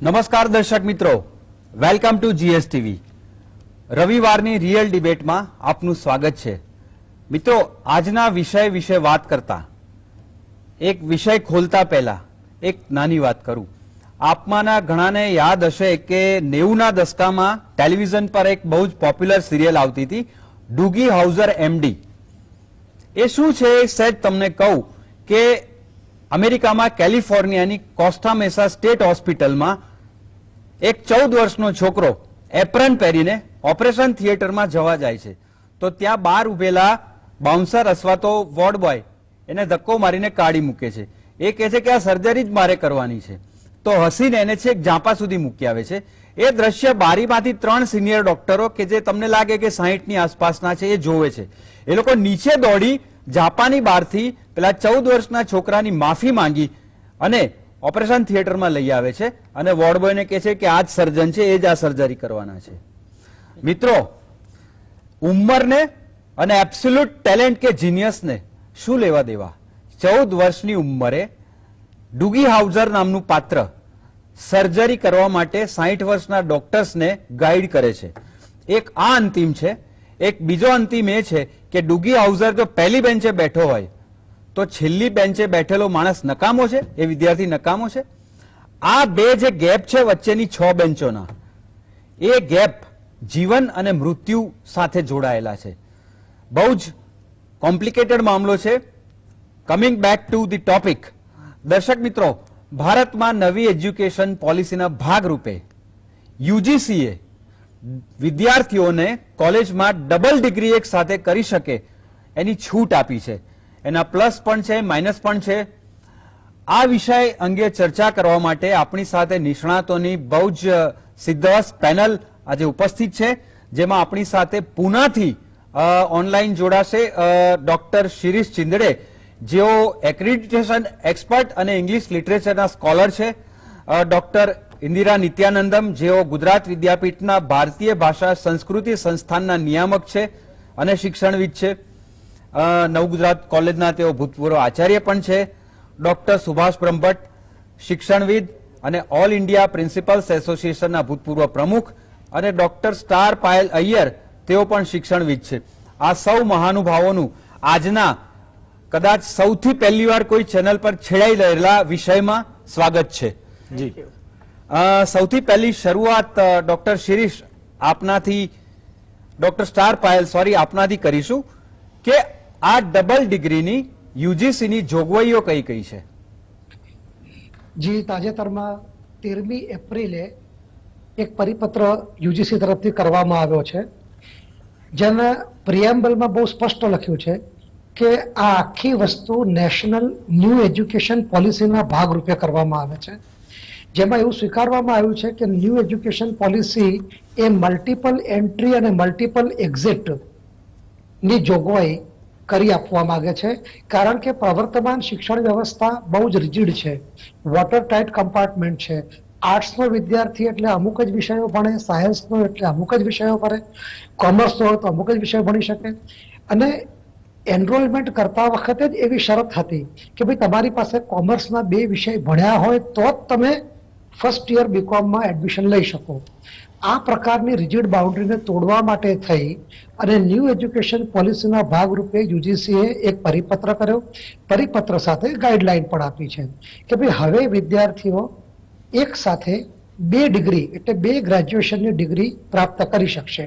નમસ્કાર દર્શક મિત્રો, વેલકમ ટુ જીએસટીવી. રવિવારની રિયલ ડિબેટમાં આપનું સ્વાગત છે. મિત્રો, આજના વિષય વિશે વાત કરતા એક વિષય ખોલતા પહેલા એક નાની વાત કરું. આપમાંના ઘણાને યાદ હશે કે 90ના દશકામાં ટેલિવિઝન પર એક બહુ જ પોપ્યુલર સિરિયલ આવતી હતી, ડુગી હાઉઝર એમડી. એ શું છે એ સહેજ તમને કહું કે અમેરિકામાં કેલિફોર્નિયાની કોસ્ટા મેસા સ્ટેટ હોસ્પિટલમાં એક 14 વર્ષનો છોકરો એપ્રન પહેરીને ઓપરેશન થિયેટરમાં જવા જાય છે, તો ત્યાં બહાર ઉભેલા બાઉન્સર અથવા તો વોર્ડ બોય એને ધક્કો મારીને કાઢી મૂકે છે. એ કહે છે કે આ સર્જરી જ મારે કરવાની છે, તો હસીને એને છેક ઝાંપા સુધી મૂકી આવે છે. એ દ્રશ્ય બારીમાંથી 3 સિનિયર ડોક્ટરો કે જે તમને લાગે કે 60ની આસપાસના છે એ જોવે છે. એ લોકો નીચે દોડી ઝાંપાની બહારથી પેલા 14 વર્ષના છોકરાની માફી માંગી અને ઓપરેશન થિયેટરમાં લઈ આવે છે અને વોર્ડ બોયને કહે છે કે આ જ સર્જન છે, એ જ આ સર્જરી કરવાના છે. મિત્રો, ઉંમરને અને એબ્સોલ્યુટ ટેલેન્ટ કે જીનિયસને શું લેવા દેવા? 14 વર્ષની ઉંમરે ડુગી હાઉઝર નામનું પાત્ર સર્જરી કરવા માટે 60 વર્ષના ડોક્ટર્સને ગાઈડ કરે છે. એક આ અંતિમ છે. એક બીજો અંતિમ એ છે કે ડુગી હાઉઝર જો પહેલી બેન્ચે બેઠો હોય તો છેલ્લી બેન્ચે બેઠેલો માણસ નકામો છે, એ વિદ્યાર્થી નકામો છે. આ બે જે ગેપ છે વચ્ચેની 6 બેન્ચોના, એ ગેપ જીવન અને મૃત્યુ સાથે જોડાયેલા છે. બહુ જ કોમ્પ્લિકેટેડ મામલો છે. Coming back to the topic, દર્શક મિત્રો, ભારતમાં નવી એજ્યુકેશન પોલિસીના ભાગરૂપે યુજીસીએ વિદ્યાર્થીઓને કોલેજમાં ડબલ ડિગ્રી એક સાથે કરી શકે એની છૂટ આપી છે. એના પ્લસ પણ છે, માઇનસ પણ છે. આ વિષય અંગે ચર્ચા કરવા માટે આપણી સાથે નિષ્ણાતોની બહુ જ સિદ્ધવસ્ત પેનલ આજે ઉપસ્થિત છે, જેમાં આપણી સાથે પૂનાથી ઓનલાઈન જોડાશે ડોક્ટર શિરીષ ચિંદડે, જેઓ એક્રેડિટેશન એક્સપર્ટ અને ઇંગ્લિશ લિટરેચરના સ્કોલર છે. ડોક્ટર ઇન્દિરા નિત્યાનંદમ, જેઓ ગુજરાત વિદ્યાપીઠના ભારતીય ભાષા સંસ્કૃતિ સંસ્થાનના નિયામક છે અને શિક્ષણવિદ છે. નવગુજરાત કોલેજના તેઓ ભૂતપૂર્વ આચાર્ય પણ છે. ડોક્ટર સુભાષ બ્રહ્મભટ્ટ, શિક્ષણવિદ અને ઓલ ઇન્ડિયા પ્રિન્સિપલ્સ એસોસિએશનના ભૂતપૂર્વ પ્રમુખ, અને ડોક્ટર સ્ટાર પાયલ અય્યર, તેઓ પણ શિક્ષણવિદ છે. આ સૌ મહાનુભાવોનું આજના કદાચ સૌથી પહેલી વાર કોઈ ચેનલ પર છેડાઈ રહેલા વિષયમાં સ્વાગત છે. જી, સૌથી પહેલી શરૂઆત ડોક્ટર શિરીષ આપનાથી, ડોક્ટર સ્ટાર પાયલ સોરી આપનાથી કરીશું કે આ ડબલ ડિગ્રીની યુજીસીની જોગવાઈઓ કઈ કઈ છે? જી, તાજેતરમાં 13મી એપ્રિલે એક પરિપત્ર યુજીસી તરફથી કરવામાં આવ્યો છે, જેના પ્રિએમ્બલમાં બહુ સ્પષ્ટ લખ્યું છે કે આ આખી વસ્તુ નેશનલ ન્યૂ એજ્યુકેશન પોલિસીના ભાગરૂપે કરવામાં આવે છે, જેમાં એવું સ્વીકારવામાં આવ્યું છે કે new education policy a multiple entry અને મલ્ટિપલ એક્ઝિટ ની જોગવાઈ કરી આપવા માંગે છે, કારણ કે પ્રવર્તમાન શિક્ષણ વ્યવસ્થા બહુ જ રિજિડ છે, વોટર ટાઇટ કમ્પાર્ટમેન્ટ છે. આર્ટ્સનો વિદ્યાર્થી એટલે અમુક જ વિષયો ભણે, સાયન્સનો એટલે અમુક જ વિષયો ભણે, કોમર્સનો હોય તો અમુક જ વિષયો ભણી શકે. અને એનરોલમેન્ટ કરતા વખતે જ એવી શરત હતી કે ભાઈ તમારી પાસે કોમર્સના 2 વિષય ભણ્યા હોય તો જ તમે ફર્સ્ટ યર બીકોમમાં એડમિશન લઈ શકો. આ પ્રકારની રિજિડ બાઉન્ડ્રીને તોડવા માટે થઈ અને ન્યૂ એજ્યુકેશન પોલિસીના ભાગરૂપે યુજીસીએ એક પરિપત્ર કર્યો. પરિપત્ર સાથે ગાઈડલાઈન પણ આપી છે કે ભાઈ હવે વિદ્યાર્થીઓ એક સાથે 2 ડિગ્રી એટલે 2 ગ્રેજ્યુએશનની ડિગ્રી પ્રાપ્ત કરી શકશે.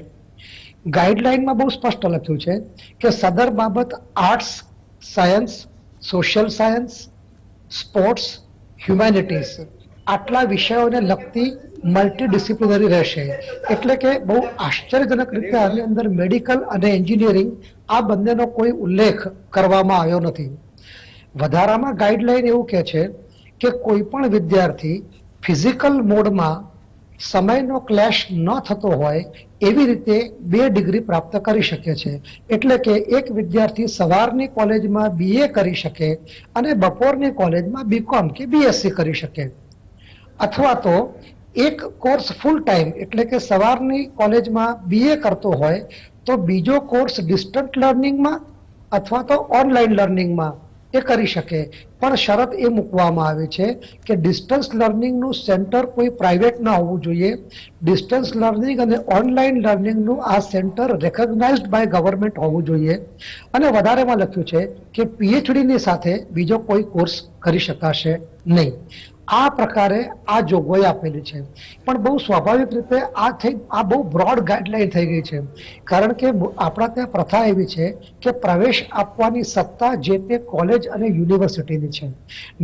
ગાઈડલાઈનમાં બહુ સ્પષ્ટ લખ્યું છે કે સદર બાબત arts, science, social science, sports, humanities આટલા વિષયોને લગતી મલ્ટીડિસિપ્લિનરી રહેશે. એટલે કે બહુ આશ્ચર્યજનક રીતે આની અંદર મેડિકલ અને એન્જિનિયરિંગ આ બંનેનો કોઈ ઉલ્લેખ કરવામાં આવ્યો નથી. વધારામાં ગાઈડલાઈન એવું કહે છે કે કોઈ પણ વિદ્યાર્થી ફિઝિકલ મોડમાં સમયનો ક્લેશ ન થતો હોય એવી રીતે 2 ડિગ્રી પ્રાપ્ત કરી શકે છે. એટલે કે એક વિદ્યાર્થી સવારની કોલેજમાં BA કરી શકે અને બપોરની કોલેજમાં બીકોમ કે BSc કરી શકે, અથવા તો એક કોર્સ ફૂલ ટાઈમ એટલે કે સવારની કોલેજમાં BA કરતો હોય તો બીજો કોર્સ ડિસ્ટન્ટ લર્નિંગમાં અથવા તો ઓનલાઈન લર્નિંગમાં એ કરી શકે, પણ શરત એ મૂકવામાં આવી છે કે ડિસ્ટન્સ લર્નિંગનું સેન્ટર કોઈ પ્રાઇવેટ ના હોવું જોઈએ. ડિસ્ટન્સ લર્નિંગ અને ઓનલાઈન લર્નિંગનું આ સેન્ટર રેકોગ્નાઇઝડ બાય ગવર્મેન્ટ હોવું જોઈએ. અને વધારેમાં લખ્યું છે કે પીએચડીની સાથે બીજો કોઈ કોર્સ કરી શકાશે નહીં. આ પ્રકારે આ જોગવાઈ આપેલી છે. પણ બહુ સ્વાભાવિક રીતે આ બહુ બ્રોડ ગાઈડલાઈન થઈ ગઈ છે, કારણ કે આપણા ત્યાં પ્રથા એવી છે કે પ્રવેશ આપવાની સત્તા જે તે કોલેજ અને યુનિવર્સિટીની છે.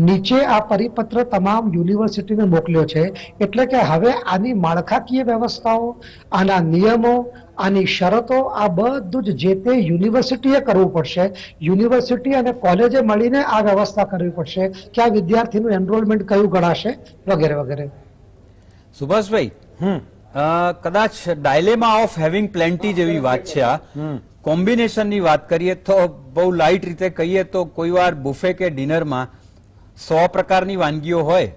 નીચે આ પરિપત્ર તમામ યુનિવર્સિટીને મોકલ્યો છે, એટલે કે હવે આની માળખાકીય વ્યવસ્થાઓ, આના નિયમો, આની શરતો, આ બધું જ જે તે યુનિવર્સિટીએ કરવું પડશે. યુનિવર્સિટી અને કોલેજે મળીને આ વ્યવસ્થા કરવી પડશે કે આ વિદ્યાર્થીનું એનરોલમેન્ટ કયું ગણાશે વગેરે વગેરે. સુભાષભાઈ, કદાચ ડાયલેમા ઓફ હેવિંગ પ્લેન્ટી જેવી વાત છે. આ કોમ્બિનેશનની વાત કરીએ તો બહુ લાઇટ રીતે કહીએ તો કોઈ વાર બુફે કે ડિનરમાં 100 પ્રકારની વાનગીઓ હોય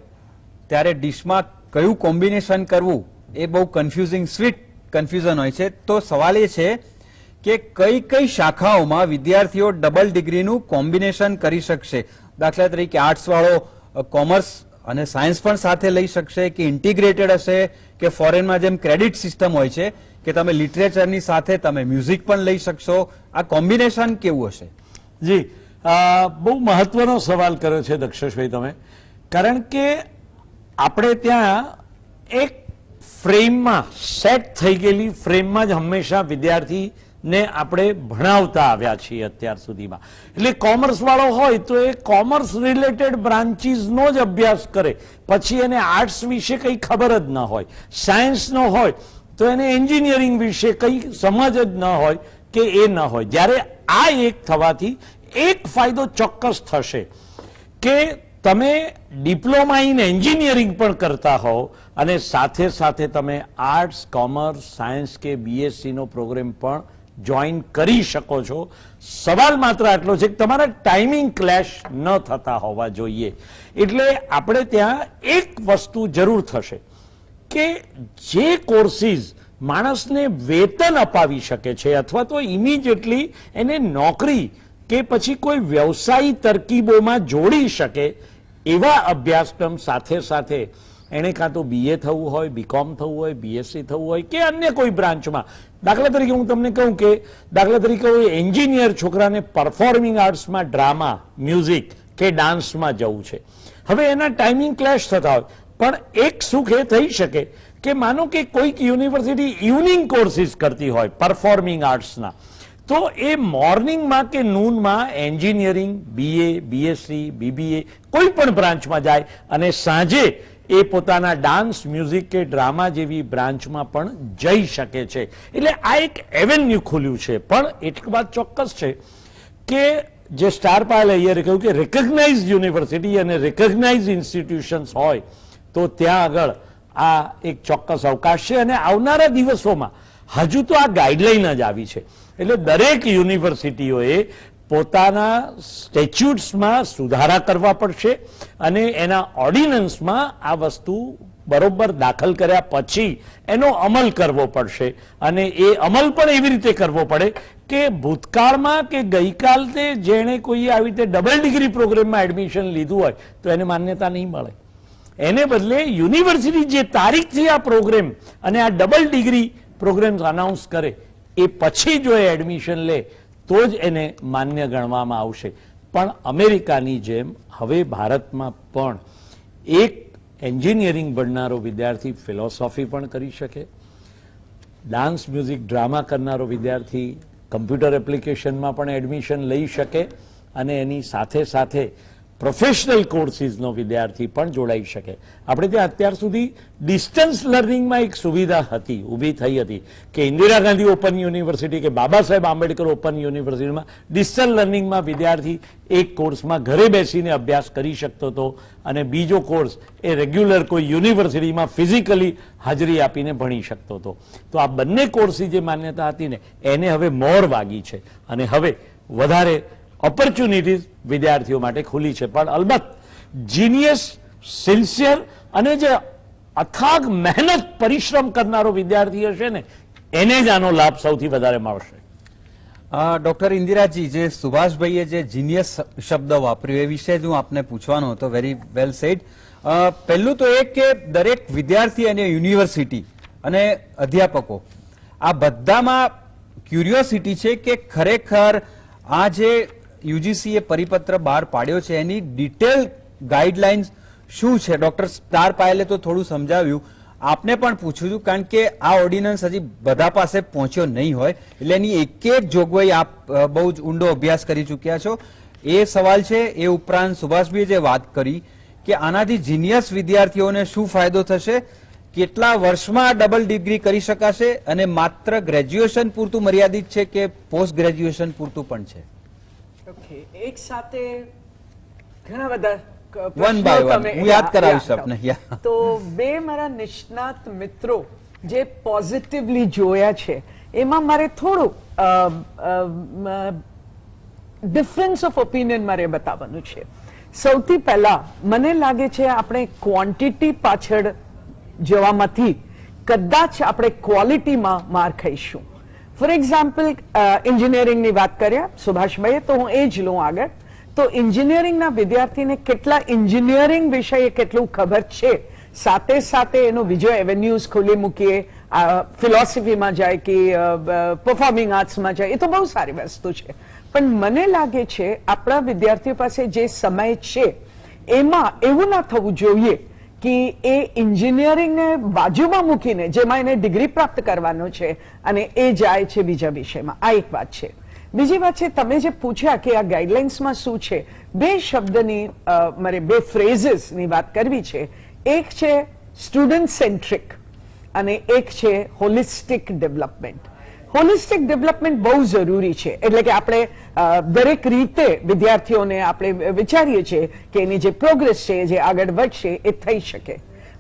ત્યારે ડિશમાં કયું કોમ્બિનેશન કરવું એ બહુ કન્ફ્યુઝિંગ, સ્વીટ કન્ફ્યુઝન હોય છે. તો સવાલ એ છે કે કઈ કઈ શાખાઓમાં વિદ્યાર્થીઓ ડબલ ડિગ્રીનું કોમ્બિનેશન કરી શકશે? દાખલા તરીકે આર્ટ્સ વાળો કોમર્સ અને સાયન્સ પણ સાથે લઈ શકશે, કે ઇન્ટિગ્રેટેડ હશે, કે ફોરેનમાં જેમ ક્રેડિટ સિસ્ટમ હોય છે કે તમે લિટરેચરની સાથે તમે મ્યુઝિક પણ લઈ શકશો? આ કોમ્બિનેશન કેવું હશે? જી, બહુ મહત્વનો સવાલ કર્યો છે દક્ષેશભાઈ તમે, કારણ કે આપણે ત્યાં એક ફ્રેમમાં સેટ થઈ ગયેલી ફ્રેમમાં જ હંમેશા વિદ્યાર્થીને આપણે ભણાવતા આવ્યા છીએ અત્યાર સુધીમાં. એટલે કોમર્સ વાળો હોય તો એ કોમર્સ રિલેટેડ બ્રાન્ચીસનો જ અભ્યાસ કરે, પછી એને આર્ટ્સ વિશે કંઈ ખબર જ ન હોય. સાયન્સનો હોય તો એને એન્જિનિયરિંગ વિશે કંઈ સમજ જ ન હોય કે એ ન હોય. જ્યારે આ એક થવાથી એક ફાયદો ચોક્કસ થશે કે તમે ડિપ્લોમા ઇન એન્જિનિયરિંગ પણ કરતા હોવ અને સાથે સાથે તમે આર્ટ્સ, કોમર્સ, સાયન્સ કે બીએસસી નો પ્રોગ્રામ પણ જોઈન કરી શકો છો. સવાલ માત્ર આટલો છે કે તમારા ટાઈમિંગ ક્લેશ ન થતા હોવા જોઈએ. એટલે આપણે ત્યાં એક વસ્તુ જરૂર થશે કે જે કોર્સિસ માણસને વેતન અપાવી શકે છે અથવા તો ઇમિડિયેટલી એને નોકરી કે પછી કોઈ વ્યવસાયી તરકીબોમાં જોડી શકે એવા અભ્યાસક્રમ સાથે સાથે એને કાં તો બીએ થવું હોય, બીકોમ થવું હોય, બીએસસી થવું હોય કે અન્ય કોઈ બ્રાન્ચમાં. દાખલા તરીકે હું તમને કહું કે દાખલા તરીકે એન્જિનિયર છોકરાને પરફોર્મિંગ આર્ટ્સમાં ડ્રામા, મ્યુઝિક કે ડાન્સમાં જવું છે. હવે એના ટાઈમિંગ ક્લેશ થતા હોય, પણ એક સુખ એ થઈ શકે કે માનો કે કોઈક યુનિવર્સિટી ઇવનિંગ કોર્સિસ કરતી હોય પરફોર્મિંગ આર્ટ્સના, તો એ મોર્નિંગમાં કે નૂનમાં એન્જિનિયરિંગ, બીએ, બીએસસી, બીબીએ કોઈ પણ બ્રાન્ચમાં જાય અને સાંજે એ પોતાના ડાન્સ, મ્યુઝિક કે ડ્રામા જેવી બ્રાન્ચમાં પણ જઈ શકે છે. એટલે આ એક એવેન્યુ ખુલ્યું છે. પણ એક વાત ચોક્કસ છે કે જે સ્ટાર પાયલ અય્યરે કહ્યું કે રેકગ્નાઇઝ યુનિવર્સિટી અને રેકગ્નાઇઝ ઇન્સ્ટિટ્યુશન્સ હોય તો ત્યાં આગળ આ એક ચોક્કસ અવકાશ છે. અને આવનારા દિવસોમાં હજુ તો આ ગાઈડલાઈન જ આવી છે, એટલે દરેક યુનિવર્સિટીઓએ પોતાના સ્ટેચ્યુટ્સમાં સુધારા કરવા પડશે અને એના ઓર્ડિનન્સમાં આ વસ્તુ બરોબર દાખલ કર્યા પછી એનો અમલ કરવો પડશે. અને એ અમલ પણ એવી રીતે કરવો પડે કે ભૂતકાળમાં કે ગઈકાલે જેણે કોઈ આવી રીતે ડબલ ડિગ્રી પ્રોગ્રામમાં એડમિશન લીધું હોય તો એને માન્યતા નહીં મળે. એને બદલે યુનિવર્સિટી જે તારીખથી આ પ્રોગ્રામ અને આ ડબલ ડિગ્રી પ્રોગ્રામ્સ અનાઉન્સ કરે એ પછી જો એ એડમિશન લે તો જ એને માન્ય ગણવામાં આવશે. પણ અમેરિકાની જેમ હવે ભારતમાં પણ એક એન્જિનિયરિંગ ભણનારો વિદ્યાર્થી ફિલોસોફી પણ કરી શકે, ડાન્સ, મ્યુઝિક, ડ્રામા કરનારો વિદ્યાર્થી કમ્પ્યુટર એપ્લિકેશનમાં પણ એડમિશન લઈ શકે અને એની સાથે સાથે પ્રોફેશનલ કોર્સિસનો વિદ્યાર્થી પણ જોડાઈ શકે. આપણે ત્યાં અત્યાર સુધી ડિસ્ટન્સ લર્નિંગમાં એક સુવિધા હતી, ઊભી થઈ હતી કે ઇન્દિરા ગાંધી ઓપન યુનિવર્સિટી કે બાબા સાહેબ આંબેડકર ઓપન યુનિવર્સિટીમાં ડિસ્ટન્સ લર્નિંગમાં વિદ્યાર્થી એક કોર્સમાં ઘરે બેસીને અભ્યાસ કરી શકતો હતો અને બીજો કોર્સ એ રેગ્યુલર કોઈ યુનિવર્સિટીમાં ફિઝિકલી હાજરી આપીને ભણી શકતો હતો. તો આ બંને કોર્સની જે માન્યતા હતી ને એને હવે મોર વાગી છે અને હવે વધારે ઓપોર્ચ્યુનિટીઝ વિદ્યાર્થીઓ માટે ખુલી છે. પણ અલબત્ત જીનિયસ, સિન્સિયર અને જે અથાગ મહેનત, પરિશ્રમ કરનારો વિદ્યાર્થી હશે ને એને જ આનો લાભ સૌથી વધારે મળશે. ડોક્ટર ઇન્દિરાજી, જે સુભાષભાઈએ જે જીનિયસ શબ્દ વાપર્યો એ વિશે જ હું આપને પૂછવાનો હતો. Very well said. પહેલું તો એ કે દરેક વિદ્યાર્થી અને યુનિવર્સિટી અને અધ્યાપકો આ બધામાં ક્યુરિયોસિટી છે કે ખરેખર આ જે યુજીસીએ પરિપત્ર બહાર પાડ્યો છે એની ડિટેલ ગાઈડલાઇન્સ શું છે. ડોક્ટર સ્ટાર પાયલે તો થોડું સમજાવ્યું, આપને પણ પૂછ્યું હતું કારણ કે આ ઓર્ડિનન્સ હજી બધા પાસે પહોંચ્યો નહીં હોય એટલે એની એક એક જોગવાઈ આપ બહુ જ ઊંડો અભ્યાસ કરી ચૂક્યા છો. એ સવાલ છે. એ ઉપરાંત સુભાષભાઈએ જે વાત કરી કે આનાથી જીનિયસ વિદ્યાર્થીઓને શું ફાયદો થશે, કેટલા વર્ષમાં ડબલ ડિગ્રી કરી શકાશે અને માત્ર ગ્રેજ્યુએશન પૂરતું મર્યાદિત છે કે પોસ્ટ ગ્રેજ્યુએશન પૂરતું પણ છે. ઓકે, એક સાથે ઘણા બધા વન બાય વન હું યાદ કરાવીશ આપને. તો બે મારા નિષ્ણાત મિત્રો જે પોઝિટિવલી જોયા છે એમાં મારે થોડું ડિફરન્સ ઓફ ઓપિનિયન મારે બતાવવાનું છે. સૌથી પહેલા મને લાગે છે આપણે ક્વોન્ટિટી પાછળ જવામાંથી કદાચ આપણે ક્વોલિટીમાં માર ખાઈશું. ફોર એક્ઝામ્પલ, એન્જિનિયરિંગની વાત કર્યા સુભાષભાઈએ, તો હું એ જ લઉં આગળ. તો એન્જિનિયરિંગના વિદ્યાર્થીને કેટલા એન્જિનિયરિંગ વિષય કેટલું ખબર છે, સાથે સાથે એનો બીજો એવેન્યુઝ ખોલી મૂકીએ, ફિલોસોફીમાં જાય કે પરફોર્મિંગ આર્ટ્સમાં જાય, એ તો બહુ સારી વસ્તુ છે. પણ મને લાગે છે આપણા વિદ્યાર્થીઓ પાસે જે સમય છે એમાં એવું ના થવું જોઈએ કે એ એન્જિનિયરિંગને બાજુમાં મૂકીને જેમાં એને ડિગ્રી પ્રાપ્ત કરવાનો છે અને એ જાય છે બીજા વિષયમાં. આ એક વાત છે. બીજી વાત છે, તમે જે પૂછ્યા કે આ ગાઈડલાઇન્સમાં શું છે, બે શબ્દની મારે બે ફ્રેઝીસની વાત કરવી છે. એક છે સ્ટુડન્ટ સેન્ટ્રિક અને એક છે હોલિસ્ટિક ડેવલપમેન્ટ. હોલિસ્ટિક ડેવલપમેન્ટ બહુ જરૂરી છે. એટલે કે આપણે દરેક રીતે વિદ્યાર્થીઓને આપણે વિચારીએ છીએ કે એની જે પ્રોગ્રેસ છે, જે આગળ વધશે એ થઈ શકે.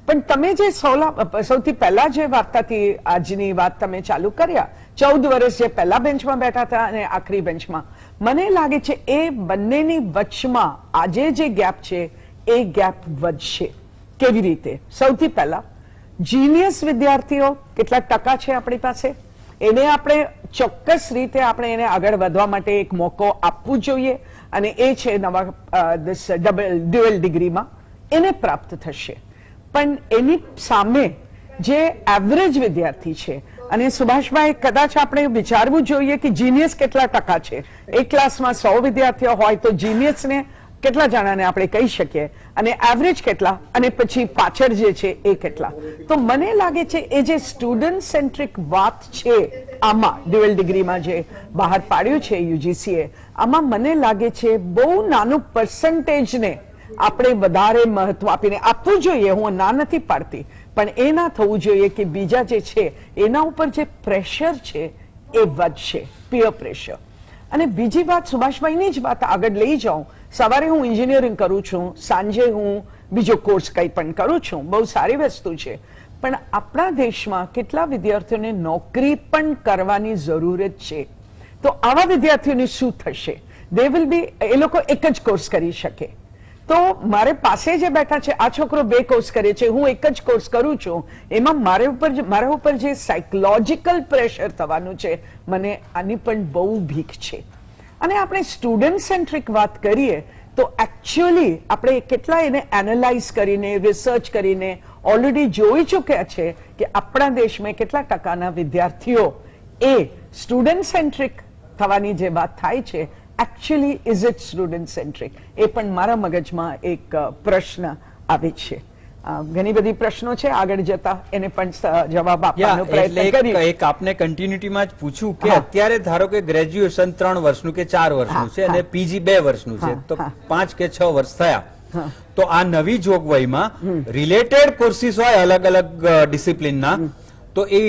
પણ તમે જે સૌથી પહેલા જે વાર્તાથી આજની વાત તમે ચાલુ કર્યા, 14 વર્ષ જે પહેલા બેન્ચમાં બેઠા હતા અને આખરી બેન્ચમાં, મને લાગે છે એ બંનેની વચમાં આજે જે ગેપ છે એ ગેપ વધશે. કેવી રીતે? સૌથી પહેલા જીનિયસ વિદ્યાર્થીઓ કેટલા ટકા છે આપણી પાસે, એને આપણે ચોક્કસ રીતે આપણે એને આગળ વધવા માટે એક મોકો આપવું જોઈએ અને એ છે નવા ડ્યુઅલ ડિગ્રીમાં એને પ્રાપ્ત થશે. પણ એની સામે જે એવરેજ વિદ્યાર્થી છે, અને સુભાષભાઈ કદાચ આપણે વિચારવું જોઈએ કે જીનિયસ કેટલા ટકા છે. એક ક્લાસમાં 100 વિદ્યાર્થીઓ હોય તો જીનિયસને કેટલા જણાને આપણે કહી શકીએ અને એવરેજ કેટલા અને પછી પાછળ જે છે એ કેટલા. તો મને લાગે છે એ જે સ્ટુડન્ટ સેન્ટ્રિક વાત છે આમાં ડ્યુઅલ ડિગ્રીમાં જે બહાર પાડ્યું છે યુજીસીએ, આમાં મને લાગે છે બહુ નાનું પર્સન્ટેજને આપણે વધારે મહત્વ આપીને આપવું જોઈએ. હું ના નથી પાડતી, પણ એ ના થવું જોઈએ કે બીજા જે છે એના ઉપર જે પ્રેશર છે એ વધશે, પીયર પ્રેશર. અને બીજી વાત, સુભાષભાઈની જ વાત આગળ લઈ જાઉં. સવારે હું એન્જિનિયરિંગ કરું છું, સાંજે હું બીજો કોર્સ કંઈ પણ કરું છું, બહુ સારી વસ્તુ છે. પણ આપણા દેશમાં કેટલા વિદ્યાર્થીઓને નોકરી પણ કરવાની જરૂરત છે. તો આવા વિદ્યાર્થીઓને શું થશે? દે વિલ બી, એ લોકો એક જ કોર્સ કરી શકે. તો મારે પાસે જે બેઠા છે આ છોકરો 2 કોર્સ કરે છે, હું એક જ કોર્સ કરું છું, એમાં મારા ઉપર જે સાયકોલોજીકલ પ્રેશર થવાનું છે, મને આની પણ બહુ ભીખ છે. અને આપણે સ્ટુડન્ટ સેન્ટ્રિક વાત કરીએ તો એકચ્યુઅલી આપણે કેટલા એને એનાલાઇઝ કરીને, રિસર્ચ કરીને ઓલરેડી જોઈ ચૂક્યા છે કે આપણા દેશમાં કેટલા ટકાના વિદ્યાર્થીઓ એ સ્ટુડન્ટ સેન્ટ્રિક થવાની જે વાત થાય છે, actually is it student centric? એ પણ મારા મગજમાં એક પ્રશ્ન આવે છે. ઘણી બધી પ્રશ્નો છે, આગળ જતા એને પણ જવાબ આપવાનો પ્રયત્ન કરીએ. એક આપને કન્ટિન્યુટીમાં જ પૂછું કે અત્યારે ધારો કે ગ્રેજ્યુએશન 3 વર્ષનું કે 4 વર્ષનું છે અને પીજી 2 વર્ષનું છે, તો 5 કે 6 વર્ષ થયા. તો આ નવી જોગવાઈમાં રિલેટેડ કોર્સીસ હોય અલગ અલગ ડિસિપ્લિનના, તો એ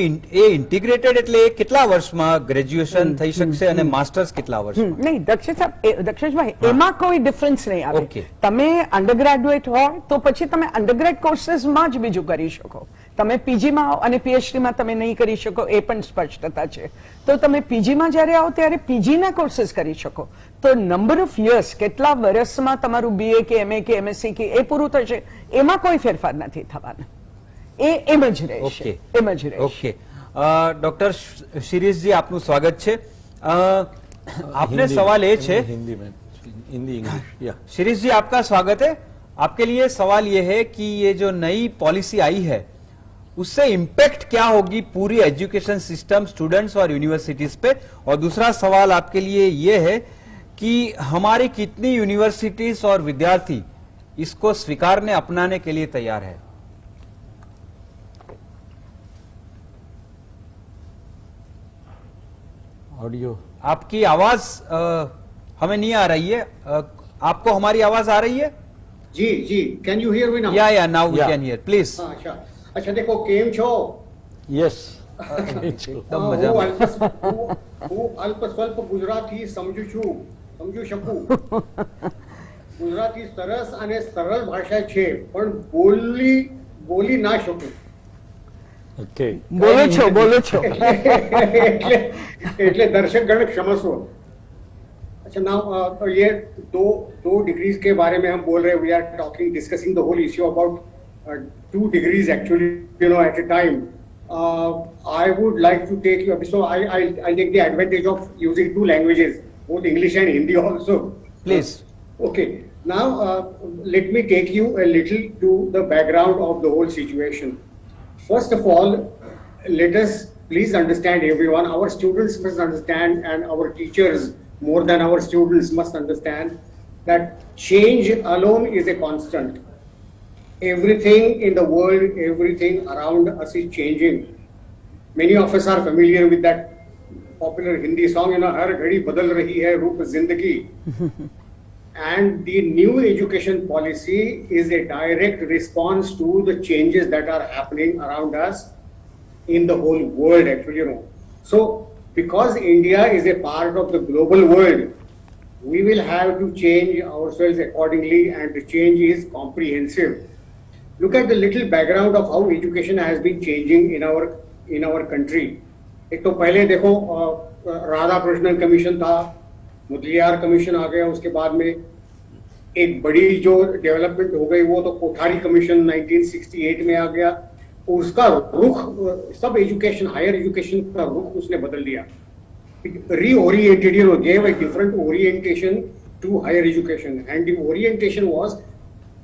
ઇન્ટિગ્રેટેડ એટલે એ કેટલા વર્ષમાં ગ્રેજ્યુએશન થઈ શકશે અને માસ્ટર્સ કેટલા વર્ષ? નહીં દક્ષેશભાઈ, એમાં કોઈ ડિફરન્સ નહીં આવે. તમે અંડરગ્રેજ્યુએટ હોય તો પછી તમે અંડરગ્રેડ કોર્સીસમાં જ બીજું કરી શકો. તમે પીજીમાં અને પીએચડીમાં તમે નહીં કરી શકો, એ પણ સ્પષ્ટતા છે. તો તમે પીજીમાં જયારે આવો ત્યારે પીજીના કોર્સીસ કરી શકો. તો નંબર ઓફ યર્સ, કેટલા વર્ષમાં તમારું બીએ કે એમએ કે એમએસસી કે એ પૂરું થશે, એમાં કોઈ ફેરફાર નથી થવાનો. એમ જ રહેશે, એમ જ રહેશે. ઓકે, ડોક્ટર શિરીષજી આપનું સ્વાગત છે. आपने सवाल ये छे हिंदी में, हिंदी इंग्लिश या शिरीष जी, आपका स्वागत है। आपके लिए सवाल ये है कि ये जो नई पॉलिसी आई है उससे इम्पैक्ट क्या होगी पूरी एजुकेशन सिस्टम, स्टूडेंट्स और यूनिवर्सिटीज पे। और दूसरा सवाल आपके लिए ये है कि हमारी कितनी यूनिवर्सिटीज और विद्यार्थी इसको स्वीकारने, अपनाने के लिए तैयार है। ऑडियो आपकी आवाज हमें नहीं आ रही है। आपको हमारी आवाज आ रही है? जी जी, can you hear me now? या now we Yeah. Can hear, please. अच्छा अच्छा, देखो केम छो। यस એકદમ મજામાં। હું અલ્પ સ્વલ્પ ગુજરાતી સમજુ છું, સમજુ શકું। ગુજરાતી સરસ અને સરળ ભાષા છે, પણ બોલી ના શકું। ઓકે બોલો છો એટલે દર્શકગણ ક્ષમસ્વ। अच्छा, नाउ ये दो डिग्रीज के बारे में हम बोल रहे हैं। We are talking, discussing the whole issue about 2 degrees actually, at a time. I would like to take you, so I'll take the advantage of using 2 languages, both English and Hindi also. Please. Okay, now let me take you a little to the background of the whole situation. First of all, let us please understand, everyone, our students must understand, and our teachers more than our students must understand, that change alone is a constant. Everything in the world, everything around us is changing. Many of us are familiar with that popular Hindi song, har ghadi badal rahi hai roop zindagi. And the new education policy is a direct response to the changes that are happening around us in the whole world actually, So because India is a part of the global world, we will have to change ourselves accordingly, and the change is comprehensive. Look at the little background of how education has been changing in our country. एक तो पहले देखो Radha Krishnan commission था, Mudaliar commission आ गया, उसके बाद में एक बड़ी जो डेवलपमेंट हो गई वो तो कोठारी कमीशन 1968 में आ गया। उसका रुख, सब एजुकेशन, हायर एजुकेशन का रुख उसने बदल दिया। Reoriented, gave a different orientation to higher education, and the orientation was,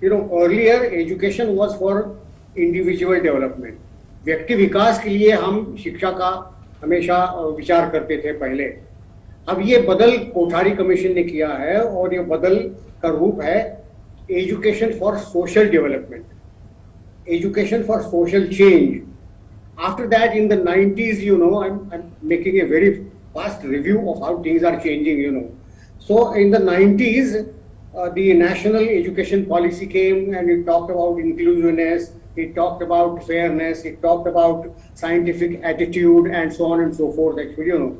earlier education was for individual development. व्यक्ति विकास के लिए हम शिक्षा का हमेशा विचार करते थे पहले। अब ये बदल कोठारी कमीशन ने किया है, और ये बदल का रूप है education for social development, education for social change. After that, in the 90s, I'm making a very fast review of how things are changing, So in the 90s, the national education policy came, and it talked about inclusiveness, it talked about fairness, it talked about scientific attitude, and so on and so forth, actually,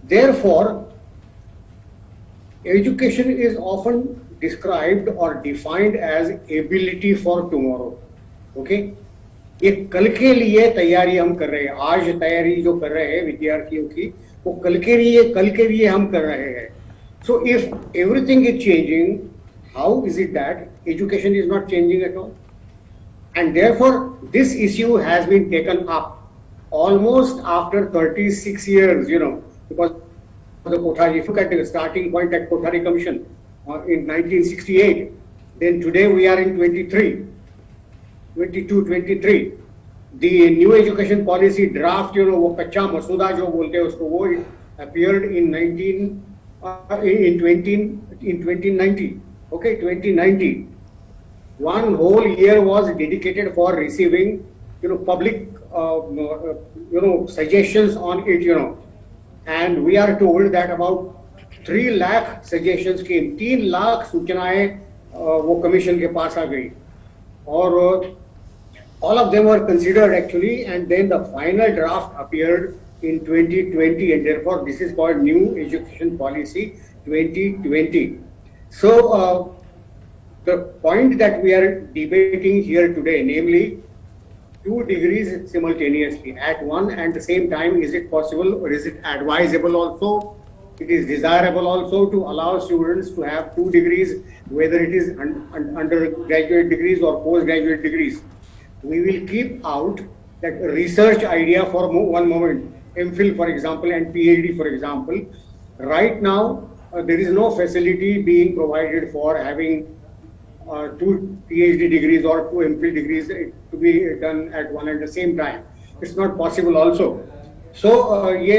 Therefore, education is often described or defined as ability for tomorrow. Okay, ये कल के लिए तैयारी हम कर रहे हैं। आज तैयारी जो कर रहे हैं विद्यार्थियों की, वो कल के लिए हम कर रहे हैं। So if everything is changing, how is it that education is not changing at all? And therefore this issue has been taken up almost after 36 years, because the Kothari, if you look at the starting point at Kothari Commission in 1968, then today we are in 22-23, the new education policy draft, वो कच्चा मसूदा जो बोलते हैं उसको, वो appeared in 2090. Okay, 2090. One whole year was dedicated for receiving, public, suggestions on it, and we are told that about 3 lakh suggestions came, 3 lakh सूचनाएं वो कमीशन के पास आ गई, और all of them were considered actually, and then the final draft appeared in 2020, and therefore this is called New Education Policy 2020. So the point that we are debating here today, namely 2 degrees simultaneously at one and the same time, is it possible, or is it advisable also? It is desirable also to allow students to have 2 degrees, whether it is undergraduate degrees or postgraduate degrees. We will keep out that research idea for one moment, MPhil for example and PhD for example. Right now, there is no facility being provided for having two PhD degrees or two MPhil degrees to be done at one and the same time. It's not possible also. So ये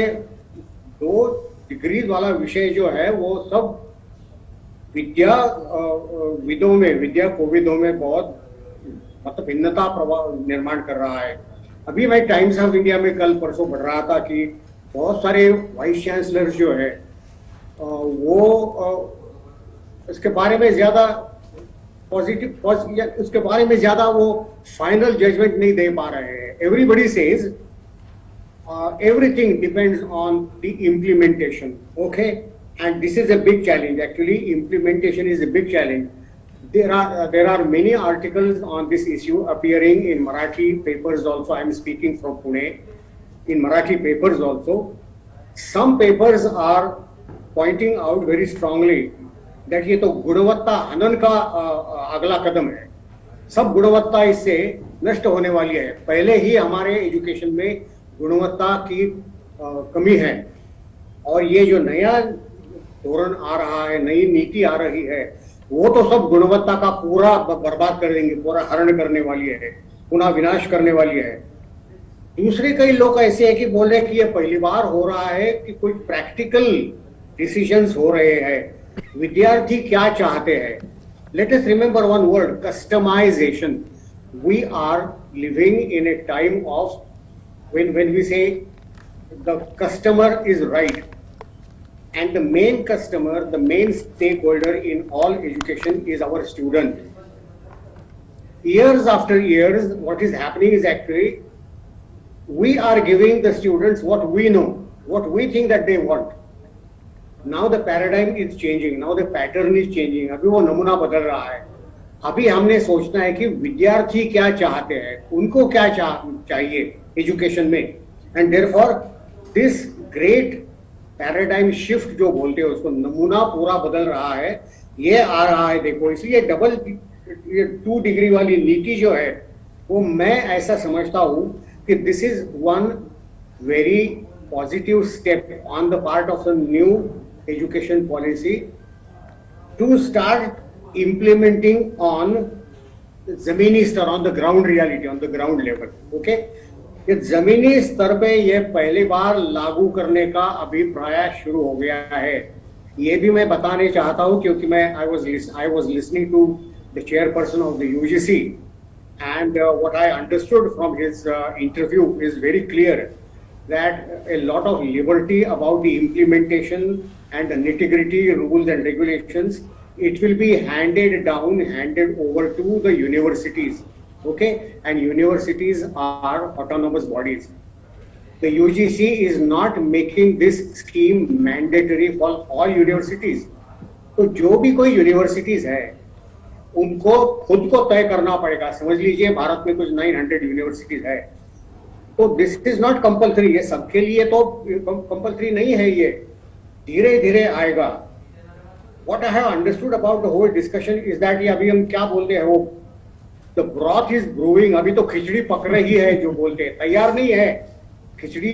दो degrees वाला विषय जो है वो सब विद्या कोविदों में बहुत मतलब भिन्नता निर्माण कर रहा है। अभी मैं टाइम्स ऑफ इंडिया में कल परसों पढ़ रहा था कि बहुत सारे वाइस चांसलर जो है वो इसके बारे में ज्यादा उसके बारे में ज्यादा वो फाइनल जजमेंट नहीं दे पा रहे हैं। Everybody says everything depends on the implementation, okay? And this is a big challenge. Actually, implementation is a big challenge. There are many articles on this issue appearing in Marathi papers also. I am speaking from Pune. In Marathi papers also, some papers are pointing out very strongly that ये तो गुणवत्ता हनन का अगला कदम है। सब गुणवत्ता इससे नष्ट होने वाली है। पहले ही हमारे एजुकेशन में गुणवत्ता की कमी है और ये जो नया धोरण आ रहा है, नई नीति आ रही है, वो तो सब गुणवत्ता का पूरा बर्बाद कर देंगे, पूरा हरण करने वाली है, पुनः विनाश करने वाली है। दूसरे कई लोग ऐसे हैं कि बोल रहे हैं कि ये पहली बार हो रहा है कि कोई प्रैक्टिकल डिसीजंस हो रहे हैं। विद्यार्थी क्या चाहते हैं? Let us remember one word, customization. We are living in a time of when we say the customer is right, and the main customer, the main stakeholder in all education is our student. Years after years, what is happening is actually we are giving the students what we know, what we think that they want. Now the paradigm is changing, now the pattern is changing. अभी वो नमूना बदल रहा है। अभी हमने सोचना है कि विद्यार्थी क्या चाहते हैं, उनको क्या चाहिए एजुकेशन में। And therefore this great paradigm shift जो बोलते हैं उसको, नमूना पूरा बदल रहा है, ये आ रहा है। देखो, इसलिए ये 2 डिग्री वाली नीति जो है वो मैं ऐसा समझता हूं कि this is one very positive step on the part of the new education policy to start implementing on जमीनी स्तर, on the ground reality, on the ground level. Okay, ये जमीनी स्तर पे ये पहली बार लागू करने का अभी प्रयास शुरू हो गया है। ये भी मैं बताने चाहता हूं क्योंकि मैं I was listening to the chairperson of the UGC and what I understood from his interview is very clear that a lot of liberty about the implementation and the nitty-gritty rules and regulations, it will be handed over to the universities. Okay, and universities are autonomous bodies. The UGC is not making this scheme mandatory for all universities. तो जो भी कोई universities है उनको खुद को तय करना पड़ेगा। समझ लीजिए भारत में कुछ 900 यूनिवर्सिटीज है, तो दिस इज नॉट कंपल्सरी। ये सबके लिए तो कंपल्सरी नहीं है, ये धीरे धीरे आएगा। What I have understood about the whole discussion is that ये अभी हम क्या बोलते हैं, वो the broth is brewing, अभी तो खिचड़ी पक रही है, जो बोलते हैं तैयार नहीं है। खिचड़ी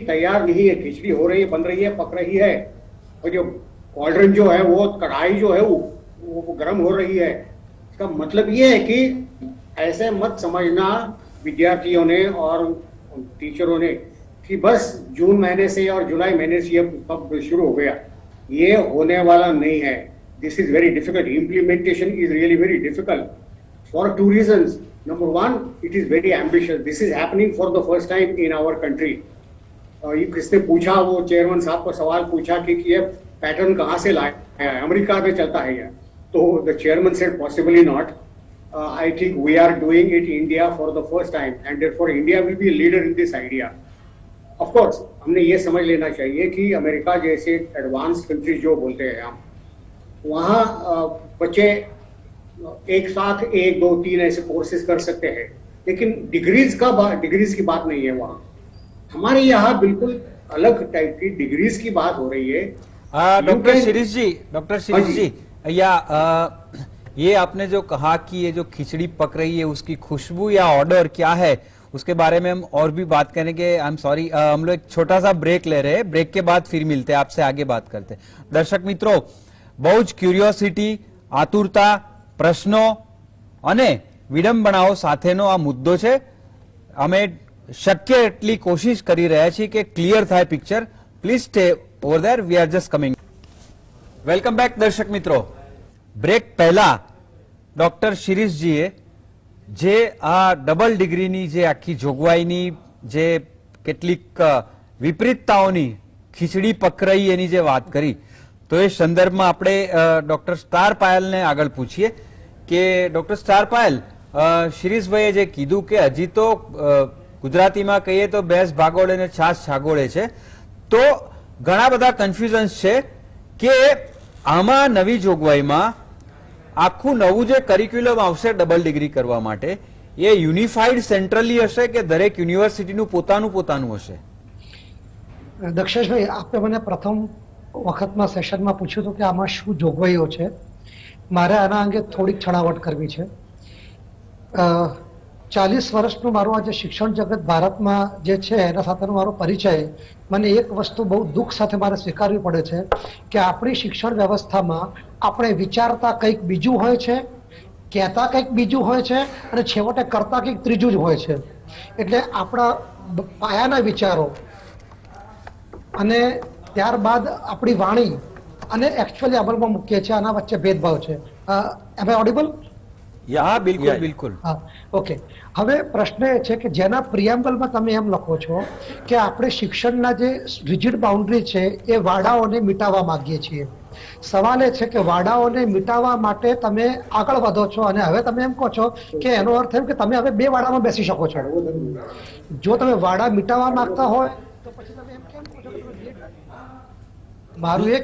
तैयार नहीं है, खिचड़ी हो रही है, बन रही है, पक रही है, और जो कॉल्ड्रन जो है, वो कढ़ाई जो है वो गर्म हो रही है। इसका मतलब ये है कि ऐसे मत समझना विद्यार्थियों ने और टीचरों ने कि बस जून महीने से और जुलाई महीने से ये सब शुरू हो गया। ये होने वाला नहीं है। This is very difficult. Implementation is really very difficult for 2 reasons. Number one, it is very ambitious. This is happening for the first time in our country. किसने पूछा, वो चेयरमैन साहब को सवाल पूछा कि ये पैटर्न कहाँ से लाया है, अमेरिका में चलता है ये? तो the chairman said possibly not. I think we are doing it India for the first time and therefore India will be leader in this idea. Of course हमने ये समझ लेना चाहिए कि अमेरिका जैसे एडवांस कंट्री जो बोलते हैं हम, वहाँ बच्चे एक साथ 1, 2, 3 ऐसे कोर्सेज कर सकते हैं, लेकिन डिग्रीज की बात नहीं है वहाँ। हमारे यहाँ बिल्कुल अलग टाइप की डिग्रीज की बात हो रही है। डॉक्टर शिरीष जी, ये आपने जो कहा कि ये जो खिचड़ी पक रही है उसकी खुशबू या ऑर्डर क्या है, उसके बारे में हम और भी बात करेंगे। आई एम सॉरी, हम लोग एक छोटा सा ब्रेक ले रहे हैं, ब्रेक के बाद फिर मिलते हैं, आपसे आगे बात करते हैं। દર્શક મિત્રો, બહુ જ ક્યુરિયોસિટી, આતુરતા, પ્રશ્નો અને વિડંબણાઓ સાથેનો આ મુદ્દો છે। અમે શક્ય એટલી કોશિશ કરી રહ્યા છીએ કે ક્લિયર થાય picture. Please stay over there, we are just coming. Welcome back દર્શક મિત્રો। બ્રેક પહેલા ડોક્ટર શિરીષજીએ જે આ ડબલ ડિગ્રીની જે આખી જોગવાઈની જે કેટલીક વિપરીતતાઓની ખીચડી પકરાઈ એની જે વાત કરી, તો એ સંદર્ભમાં આપણે ડોક્ટર સ્ટાર પાયલને આગળ પૂછીએ કે ડોક્ટર સ્ટાર પાયલ, શિરીષભાઈએ જે કીધું કે હજી તો ગુજરાતીમાં કહીએ તો ભેંસ ભાગોળે ને છાસ છાગોળે છે, તો ઘણા બધા કન્ફ્યુઝન્સ છે કે આમાં નવી જોગવાઈમાં આખું નવું જે કરિક્યુલમ આવશે ડબલ ડિગ્રી કરવા માટે, એ યુનિફાઈડ સેન્ટ્રલી હશે કે દરેક યુનિવર્સિટીનું પોતાનું પોતાનું હશે? દક્ષેશભાઈ, આપે મને પ્રથમ વખતમાં સેશનમાં પૂછ્યું હતું કે આમાં શું જોગવાઈઓ છે। મારે આના અંગે થોડીક છણાવટ કરવી છે। 40 વર્ષનું મારું આ જે શિક્ષણ જગત ભારતમાં જે છે એના સાથેનો મારો પરિચય, મને એક વસ્તુ બહુ દુઃખ સાથે મારે સ્વીકારવી પડે છે કે આપણી શિક્ષણ વ્યવસ્થામાં આપણે વિચારતા કંઈક બીજું હોય છે, કહેતા કંઈક બીજું હોય છે અને છેવટે કરતા કંઈક ત્રીજું જ હોય છે। એટલે આપણા પાયાના વિચારો અને ત્યારબાદ આપણી વાણી અને એકચ્યુઅલી અમલમાં મૂકીએ છીએ, આના વચ્ચે ભેદભાવ છે। એમ આઈ ઓડિબલ? હા, બિલકુલ બિલકુલ। હા, ઓકે। હવે પ્રશ્ન એ છે કે જેના પ્રિએમ્બલમાં તમે એમ લખો છો કે આપણે શિક્ષણના જે રિજિડ બાઉન્ડ્રી છે એ વાડાઓને મિટાવવા માંગીએ છીએ। સવાલ એ છે કે વાડાઓને મિટાવવા માટે તમે આગળ વધો છો અને હવે તમે એમ કહો છો કે એનો અર્થ એમ કે તમે હવે 2 વાડામાં બેસી શકો છો। જો તમે વાડા મિટાવવા માંગતા હોય તો પછી તમે એમ કેમ કહો છો કે મારું એ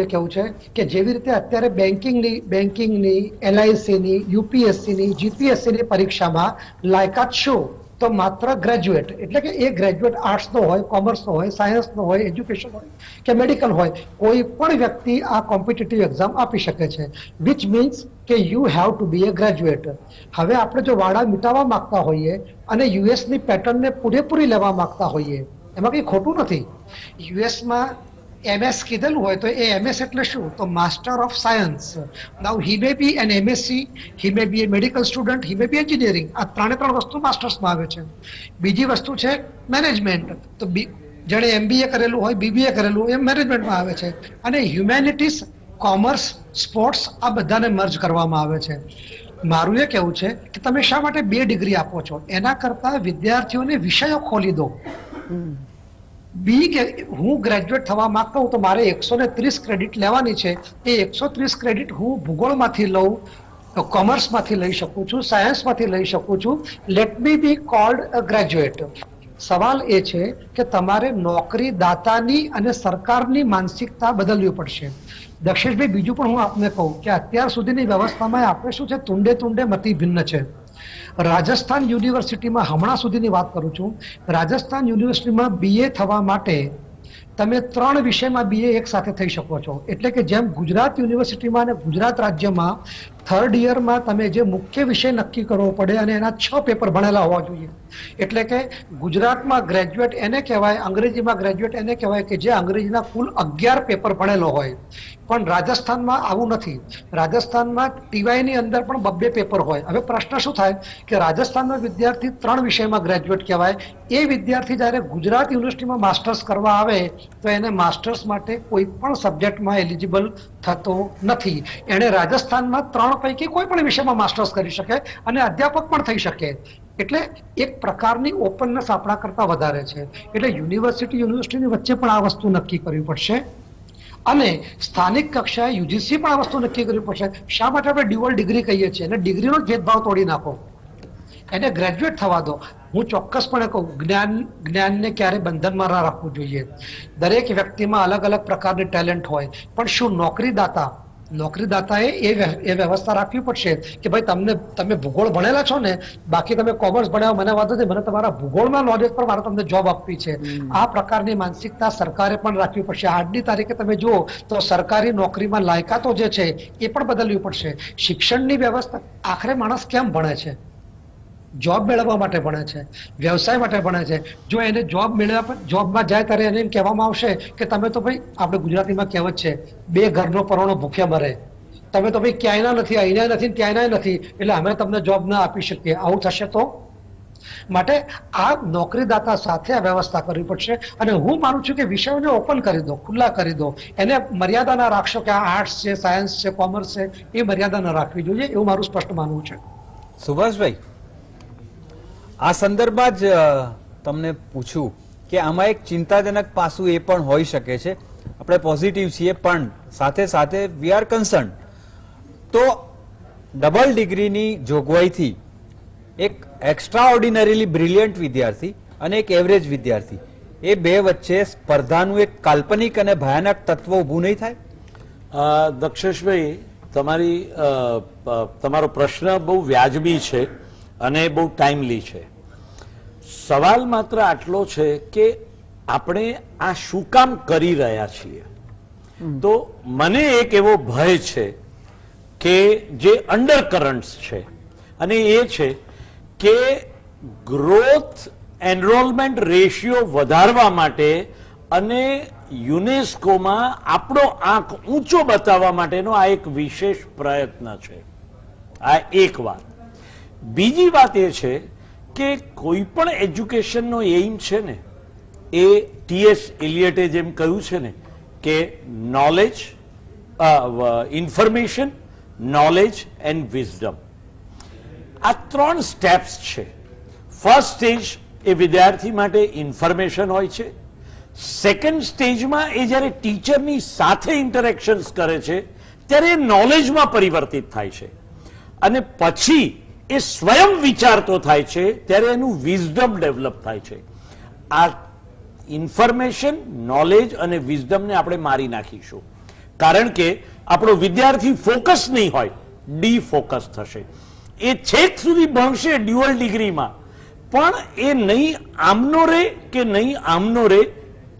કહેવું છે કે જેવી રીતે અત્યારે બેન્કિંગની, LICની, UPSCની, GPSCની પરીક્ષામાં લાયકાત શું? તો માત્ર ગ્રેજ્યુએટ, એટલે કે એ ગ્રેજ્યુએટ આર્ટ્સનો હોય, કોમર્સનો હોય, સાયન્સનો હોય, એજ્યુકેશન હોય કે મેડિકલ હોય, કોઈ પણ વ્યક્તિ આ કોમ્પિટિટિવ એક્ઝામ આપી શકે છે, વિચ મીન્સ કે you have to be a graduate. હવે આપણે જો વાડા મિટાવવા માંગતા હોઈએ અને યુએસની પેટર્નને પૂરેપૂરી લેવા માંગતા હોઈએ, એમાં કંઈ ખોટું નથી। યુએસમાં MS કીધેલું હોય તો એ MS એટલે શું? તો master of science. Now he may be an MSc, he may be a medical student, he may be engineering. આ ત્રણે વસ્તુ માસ્ટર્સમાં આવે છે। બીજી વસ્તુ છે મેનેજમેન્ટ, તો જેણે MBA કરેલું હોય, BBA કરેલું હોય, એ મેનેજમેન્ટમાં આવે છે। અને હ્યુમેનિટીઝ, કોમર્સ, સ્પોર્ટ્સ આ બધાને મર્જ કરવામાં આવે છે। મારું એ કહેવું છે કે તમે શા માટે 2 ડિગ્રી આપો છો? એના કરતા વિદ્યાર્થીઓને વિષયો ખોલી દો। કે હું ગ્રેજ્યુએટ થવા માંગતો હું તો મારે 130 ક્રેડિટ લેવાની છે, એ 130 ક્રેડિટ હું ભૂગોળમાંથી લઉં, કોમર્સમાંથી લઈ શકું છું, સાયન્સમાંથી લઈ શકું છું। લેટ મી બી કોલ્ડ અ ગ્રેજ્યુએટ। સવાલ એ છે કે તમારે નોકરીદાતાની અને સરકારની માનસિકતા બદલવી પડશે। દક્ષેશભાઈ, બીજું પણ હું આપને કહું કે અત્યાર સુધીની વ્યવસ્થામાં આપણે શું છે, તુંડે મતિ ભિન્ન છે। રાજસ્થાન યુનિવર્સિટીમાં હમણાં સુધીની વાત કરું છું, રાજસ્થાન યુનિવર્સિટીમાં BA થવા માટે તમે 3 વિષયમાં BA એક સાથે થઈ શકો છો। એટલે કે જેમ ગુજરાત યુનિવર્સિટીમાં અને ગુજરાત રાજ્યમાં 3rd યરમાં તમે જે મુખ્ય વિષય નક્કી કરવો પડે અને એના 6 પેપર ભણેલા હોવા જોઈએ। એટલે કે ગુજરાતમાં ગ્રેજ્યુએટ એને કહેવાય, અંગ્રેજીમાં ગ્રેજ્યુએટ એને કહેવાય કે જે અંગ્રેજીના કુલ 11 પેપર ભણેલો હોય। પણ રાજસ્થાનમાં આવું નથી। રાજસ્થાનમાં TYની અંદર પણ 2 પેપર હોય। હવે પ્રશ્ન શું થાય કે રાજસ્થાનનો વિદ્યાર્થી 3 વિષયમાં ગ્રેજ્યુએટ કહેવાય, એ વિદ્યાર્થી જ્યારે ગુજરાત યુનિવર્સિટીમાં માસ્ટર્સ કરવા આવે તો એને માસ્ટર્સ માટે કોઈ પણ સબ્જેક્ટમાં એલિજિબલ થતો નથી। એણે રાજસ્થાનમાં 3 પૈકી કોઈ પણ વિષયમાં માસ્ટર્સ કરી શકે અને અધ્યાપક પણ થઈ શકે। એટલે એક પ્રકારની ઓપનનેસ આપણા કરતા વધારે છે। એટલે યુનિવર્સિટીની વચ્ચે પણ આ વસ્તુ નક્કી કરવી પડશે અને સ્થાનિક કક્ષાએ UGC પણ આ વસ્તુ નક્કી કરવી પડશે। શા માટે આપણે ડ્યુઅલ ડિગ્રી કહીએ છીએ? અને ડિગ્રીનો ભેદભાવ તોડી નાખો, એને ગ્રેજ્યુએટ થવા દો। હું ચોક્કસપણે કહું, જ્ઞાનને ક્યારે બંધનમાં ના રાખવું જોઈએ। દરેક વ્યક્તિમાં અલગ પ્રકારની ટેલેન્ટ હોય, પણ શું નોકરીદાતાએ એ વ્યવસ્થા રાખવી પડશે કે ભાઈ તમે ભૂગોળ ભણેલા છો ને, બાકી તમે કોમર્સ ભણ્યા, મને વાંધો નથી, મને તમારા ભૂગોળના નોલેજ પર મારે તમને જોબ આપવી છે। આ પ્રકારની માનસિકતા સરકારે પણ રાખવી પડશે। આજની તારીખે તમે જુઓ તો સરકારી નોકરીમાં લાયકાતો જે છે એ પણ બદલવી પડશે। શિક્ષણની વ્યવસ્થા, આખરે માણસ કેમ ભણે છે? જોબ મેળવવા માટે ભણે છે, વ્યવસાય માટે ભણે છે. જો એને જોબ મેળવ્યા જોબમાં જાય ત્યારે એને એમ કહેવામાં આવશે કે તમે તો ભાઈ, આપણે ગુજરાતીમાં કહેવત છે, બે ઘરનો પરોણો ભૂખ્યા મરે, તમે તો ભાઈ ક્યાંયના નથી, અહીંના નથી, ત્યાંના નથી, એટલે અમે તમને જોબ ના આપી શકીએ. આવું થશે તો માટે આ નોકરીદાતા સાથે આ વ્યવસ્થા કરવી પડશે. અને હું માનું છું કે વિષયોને ઓપન કરી દો, ખુલ્લા કરી દો, એને મર્યાદા ના રાખશો કે આ આર્ટ્સ છે, સાયન્સ છે, કોમર્સ છે, એ મર્યાદા ના રાખવી જોઈએ, એવું મારું સ્પષ્ટ માનવું છે. સુભાષભાઈ, આ સંદર્ભમાં જ તમને પૂછ્યું કે આમાં એક ચિંતાજનક પાસું એ પણ હોઈ શકે છે. આપણે પોઝિટિવ છીએ પણ સાથે સાથે વી આર કન્સર્ન. તો ડબલ ડિગ્રીની જોગવાઈથી એક એક્સ્ટ્રા ઓર્ડિનરીલી બ્રિલિયન્ટ વિદ્યાર્થી અને એક એવરેજ વિદ્યાર્થી, એ બે વચ્ચે સ્પર્ધાનું એક કાલ્પનિક અને ભયાનક તત્વ ઊભું નહીં થાય? દક્ષેશભાઈ, તમારો પ્રશ્ન બહુ વ્યાજબી છે અને બહુ ટાઈમલી છે. સવાલ માત્ર આટલો છે કે આપણે આ શું કામ કરી રહ્યા છીએ. તો મને એક એવો ભય છે કે જે અંડરકરન્ટ્સ છે, અને એ છે કે ગ્રોથ એનરોલમેન્ટ રેશિયો વધારવા માટે અને યુનેસ્કોમાં આપણો આંક ઊંચો બતાવવા માટેનો આ એક વિશેષ પ્રયત્ન છે. આ એક વાત. બીજી વાત એ છે કે કોઈ પણ એજ્યુકેશનનો એઇમ છે ને, એ ટીએસ એલિયટે જેમ કહ્યું છે ને કે knowledge, information, knowledge and wisdom, આ ત્રણ સ્ટેપ્સ છે. ફર્સ્ટ સ્ટેજ એ વિદ્યાર્થી માટે ઇન્ફોર્મેશન હોય છે. સેકન્ડ સ્ટેજમાં એ જ્યારે ટીચરની સાથે ઇન્ટરેક્શન્સ કરે છે ત્યારે એ નોલેજમાં પરિવર્તિત થાય છે, અને પછી એ સ્વયં વિચારતો થાય છે ત્યારે એનું વિઝડમ ડેવલપ થાય છે. આ ઇન્ફોર્મેશન, નોલેજ અને વિઝડમને આપણે મારી નાખીશું, કારણ કે આપણો વિદ્યાર્થી ફોકસ નહીં હોય, ડી ફોકસ થશે. એ છેક સુધી ભણશે ડ્યુઅલ ડિગ્રીમાં, પણ એ નહીં આમનો રે કે નહીં આમનો રે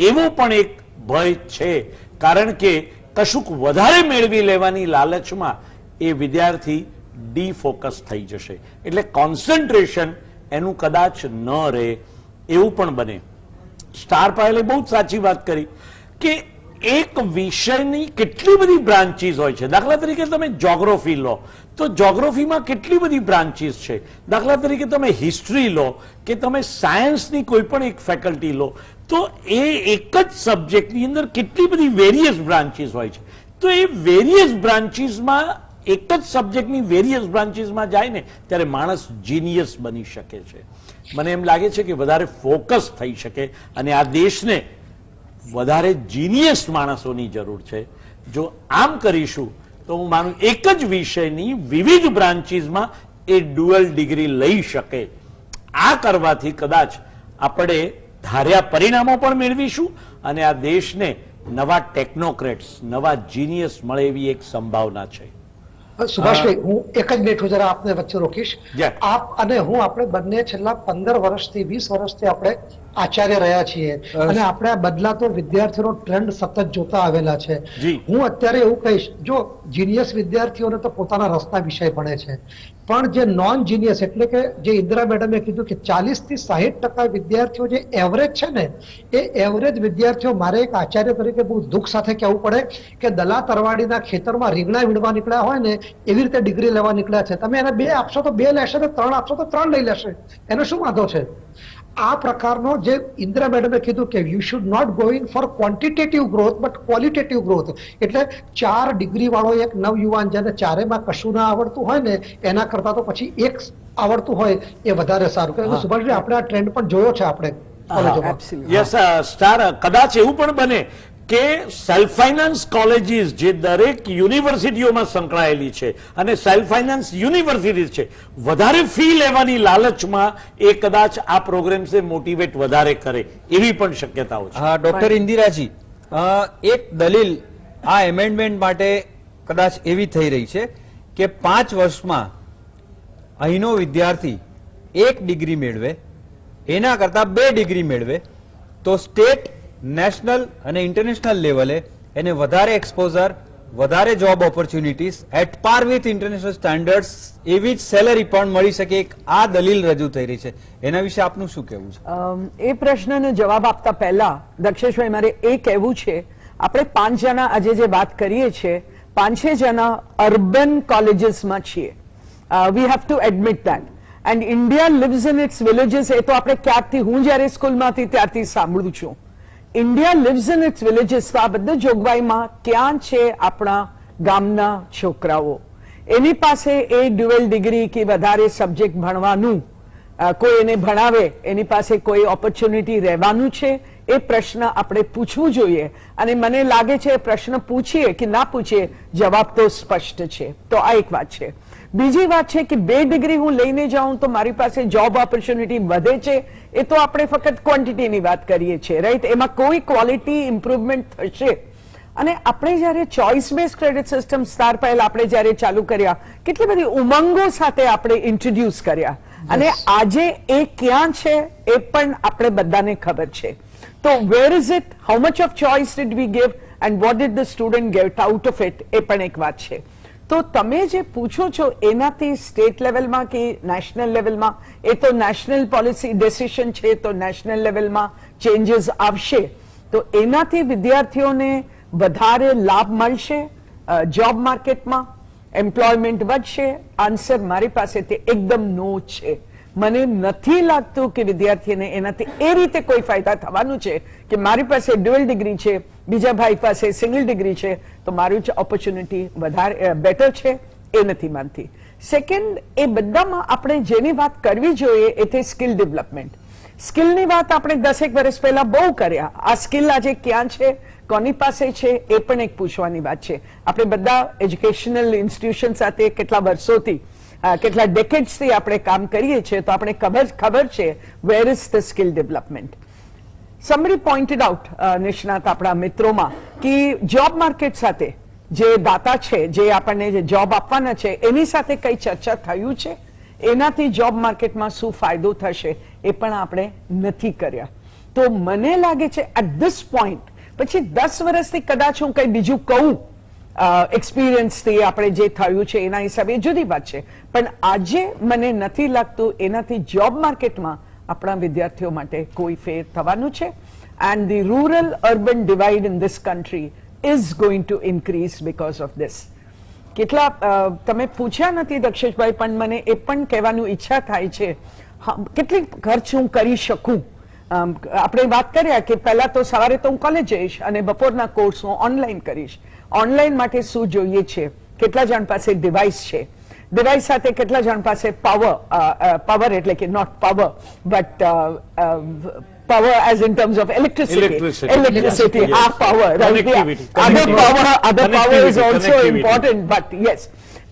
એવો પણ એક ભય છે, કારણ કે કશુંક વધારે મેળવી લેવાની લાલચમાં એ વિદ્યાર્થી ડી ફોકસ થઈ જશે. એટલે કોન્સન્ટ્રેશન એનું કદાચ ન રહે એવું પણ બને. સ્ટાર પાયલે બહુ જ સાચી વાત કરી કે એક વિષયની કેટલી બધી બ્રાન્ચીસ હોય છે. દાખલા તરીકે તમે જ્યોગ્રાફી લો તો જ્યોગ્રાફીમાં કેટલી બધી બ્રાન્ચીસ છે. દાખલા તરીકે તમે હિસ્ટ્રી લો કે તમે સાયન્સની કોઈ પણ એક ફેકલ્ટી લો, તો એ એક જ સબ્જેક્ટની અંદર કેટલી બધી વેરિયસ બ્રાન્ચીસ હોય છે. તો એ વેરિયસ બ્રાન્ચીસમાં, એક જ સબ્જેક્ટની વેરિયસ બ્રાન્ચીસમાં જાય ને ત્યારે માણસ જીનિયસ બની શકે છે. મને એમ લાગે છે કે વધારે ફોકસ થઈ શકે, અને આ દેશને વધારે જીનિયસ માણસોની જરૂર છે. જો આમ કરીશું તો હું માનું એક જ વિષયની વિવિધ બ્રાન્ચીસમાં એ ડ્યુઅલ ડિગ્રી લઈ શકે. આ કરવાથી કદાચ આપણે ધાર્યા પરિણામો પણ મેળવીશું, અને આ દેશને નવા ટેકનોક્રેટ્સ, નવા જીનિયસ મળે એવી એક સંભાવના છે. સુભાષભાઈ, હું એક જ મિનિટ જરા આપને વચ્ચે રોકીશ. જી. આપ અને હું, આપણે બંને છેલ્લા 15 વર્ષથી 20 વર્ષથી આપણે આચાર્ય રહ્યા છીએ, અને આપણે આ બદલાતો વિદ્યાર્થીઓનો ટ્રેન્ડ સતત જોતા આવેલા છે. જી. હું અત્યારે એવું કહીશ, જો જીનિયસ વિદ્યાર્થીઓને તો પોતાના રસના વિષય ભણે છે, પણ જે નોન જીનિયસ, એટલે કે જે ઇન્દિરા મેડમે કીધું કે 40 થી 60% વિદ્યાર્થીઓ જે એવરેજ છે ને, એ એવરેજ વિદ્યાર્થીઓ, મારે એક આચાર્ય તરીકે બહુ દુઃખ સાથે કહેવું પડે કે દલા તરવાડીના ખેતરમાં રીંગણા વીણવા નીકળ્યા હોય ને એવી રીતે ડિગ્રી લેવા નીકળ્યા છે. તમે એને 2 આપશો તો 2 લેશે, ને 3 આપશો તો 3 લઈ લેશે. એનો શું વાંધો છે? આ પ્રકારનો જે ઇન્દિરા મેડમે કીધું કે you should not go in for quantitative growth but qualitative growth, એટલે 4 ડિગ્રી વાળો એક નવયુવાન જેને ચારેમાં કશું ના આવડતું હોય ને એના કરતા તો પછી એક આવડતું હોય એ વધારે સારું. કે સુભાષભાઈ, આપણે આ ટ્રેન્ડ પણ જોયો છે આપણે કોલેજોમાં. યસ સ્ટાર, કદાચ એવું પણ બને કે સેલ્ફ ફાઇનાન્સ કોલેજીસ જે દરેક યુનિવર્સિટીઓમાં સંકળાયેલી છે અને સેલ્ફ ફાઇનાન્સ યુનિવર્સિટીઝ છે, વધારે ફી લેવાની લાલચમાં એ કદાચ આ પ્રોગ્રામ્સને મોટિવેટ વધારે કરે એવી પણ શક્યતાઓ છે. હા, ડોક્ટર ઇન્દિરાજી, એક દલીલ આ એમેન્ડમેન્ટ માટે કદાચ એવી થઈ રહી છે કે 5 વર્ષમાં અહીંનો વિદ્યાર્થી 1 ડિગ્રી મેળવે એના કરતા 2 ડિગ્રી મેળવે તો સ્ટેટ, નેશનલ અને ઇન્ટરનેશનલ લેવલે એને વધારે એક્સપોઝર, વધારે જોબ ઓપોર્ચ્યુનિટીઝ એટ પાર વિથ ઇન્ટરનેશનલ સ્ટાન્ડર્ડ્સ એવી જ સેલરી પણ મળી શકે, એક આ દલીલ રજૂ થઈ રહી છે, એના વિશે આપનું શું કહેવું છે? એ પ્રશ્નનો જવાબ આપતા પહેલા દક્ષેશભાઈ મારે એ કહેવું છે, આપણે 5 જણા આજે જે વાત કરીએ છીએ 5-6 જણા અર્બન કોલેજીસમાં છીએ. We have to admit that. And India lives in its villages. એ તો આપણે ક્યારથી, હું જયારે સ્કૂલમાં હતી ત્યારથી સાંભળું છું. India lives in its villages. તો આ બધું જોગવાઈમાં ક્યાં છે આપણા ગામના છોકરાઓ? એની પાસે એ ડ્યુઅલ ડિગ્રી કે વધારે સબ્જેક્ટ ભણવાનું કોઈ એને ભણાવે, એની પાસે કોઈ ઓપોર્ચ્યુનિટી રહેવાનું છે? એ પ્રશ્ન આપણે પૂછવું જોઈએ. અને મને લાગે છે પ્રશ્ન પૂછીએ કે ના પૂછીએ, જવાબ તો સ્પષ્ટ છે. તો આ એક વાત છે. બીજી વાત છે કે 2 ડિગ્રી હું લઈને જાઉં તો મારી પાસે જોબ ઓપોર્ચ્યુનિટી વધે છે, એ તો આપણે ફક્ત ક્વોન્ટિટીની વાત કરીએ છીએ, રાઈટ? એમાં કોઈ ક્વોલિટી ઇમ્પ્રુવમેન્ટ થશે? અને આપણે જયારે choice base credit system star પહેલ આપણે જયારે ચાલુ કર્યા, કેટલી બધી ઉમંગો સાથે આપણે ઇન્ટ્રોડ્યુસ કર્યા, અને આજે એ ક્યાં છે એ પણ આપણે બધાને ખબર છે. તો where is it? How much of choice did we give and what did the student get out of it? એ પણ એક વાત છે. તો તમે જે પૂછો છો એનાથી સ્ટેટ લેવલમાં કે નેશનલ લેવલમાં, એ તો નેશનલ પોલિસી ડિસિઝન છે, તો નેશનલ લેવલમાં ચેન્જીસ આવશે, તો એનાથી વિદ્યાર્થીઓને વધારે લાભ મળશે, જોબ માર્કેટમાં એમ્પ્લોયમેન્ટ વધશે? આન્સર મારી પાસે તે એકદમ નો છે. મને નથી લાગતું કે વિદ્યાર્થીને એનાથી એ રીતે કોઈ ફાયદા થવાનું છે કે મારી પાસે ડ્યુઅલ ડિગ્રી છે, બીજા ભાઈ પાસે સિંગલ ડિગ્રી છે, તો મારી ઓપોર્ચ્યુનિટી વધારે બેટર છે, એ નથી માનતી. સેકન્ડ, એ બધામાં આપણે જેની વાત કરવી જોઈએ એ છે સ્કિલ ડેવલપમેન્ટ. સ્કિલની વાત આપણે 10 વર્ષ પહેલા બહુ કર્યા. આ સ્કિલ આજે ક્યાં છે, કોની પાસે છે, એ પણ એક પૂછવાની વાત છે. આપણે બધા એજ્યુકેશનલ ઇન્સ્ટિટ્યુશન સાથે કેટલા વર્ષોથી, કેટલા ડેકેડ્સથી આપણે કામ કરીએ છીએ, તો આપણે ખબર છે where is the skill development. Somebody pointed out, નિષ્ણાત આપણા મિત્રોમાં, કે જોબ માર્કેટ સાથે જે દાતા છે, જે આપણને જે જોબ આપવાના છે, એની સાથે કઈ ચર્ચા થયું છે? એનાથી જોબ માર્કેટમાં શું ફાયદો થશે એ પણ આપણે નથી કર્યા. તો મને લાગે છે એટ ધીસ પોઈન્ટ, પછી 10 વર્ષથી કદાચ હું કઈ બીજું કહું, એક્સપિરિયન્સથી આપણે જે થયું છે એના હિસાબે જુદી વાત છે, પણ આજે મને નથી લાગતું એનાથી જોબ માર્કેટમાં આપણા વિદ્યાર્થીઓ માટે કોઈ ફેર થવાનું છે. And the rural urban divide in this country is going to increase because of this. કેટલા તમે પૂછ્યા નથી દક્ષેશભાઈ, પણ મને એ પણ કહેવાનું ઈચ્છા થાય છે, કેટલી ખર્ચ હું કરી શકું? આપણે વાત કર્યા કે પહેલા તો સવારે તો હું કોલેજ જઈશ અને બપોરના કોર્સ હું ઓનલાઈન કરીશ. ઓનલાઈન માટે શું જોઈએ છે? કેટલા જણ પાસે ડિવાઇસ છે? ડિવાઇસ સાથે કેટલા જણ પાસે પાવર એટલે કે not power but power as in terms of electricity our power, right? Other power is also important, but yes,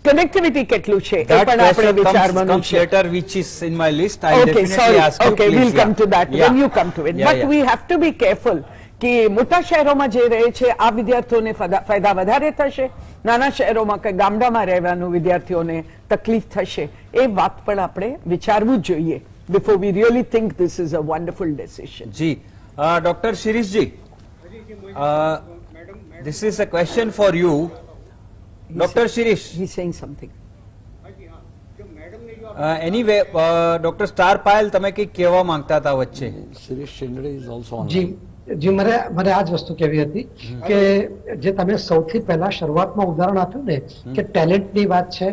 connectivity કેટલું છે એ That પણ આપણે question વિચારવાનું comes છે. later, which is in my list. I'll Okay, definitely sorry. ask you. Okay, please, we'll come yeah. to that Yeah. when you come to it. Yeah, But yeah. we have to be careful કે મોટા શહેરોમાં જે રહે છે આ વિદ્યાર્થીઓને ફાયદા વધારે થશે, નાના શહેરોમાં કે ગામડામાં રહેવાનું વિદ્યાર્થીઓને તકલીફ થશે. એ વાત પણ આપણે વિચારવું જ જોઈએ before we really think this is a wonderful decision. जी, doctor Shirish ji, this is a question for you. Doctor Shirish, He's saying something. Anyway doctor star Payal, તમે કંઈક કહેવા માંગતા હતા વચ્ચે? Shirish Shengde is also on. જી જી મને આ જ વસ્તુ કહેવી હતી કે જે તમે સૌથી પહેલા શરૂઆતમાં ઉદાહરણ આપ્યું ને કે ટેલેન્ટની વાત છે.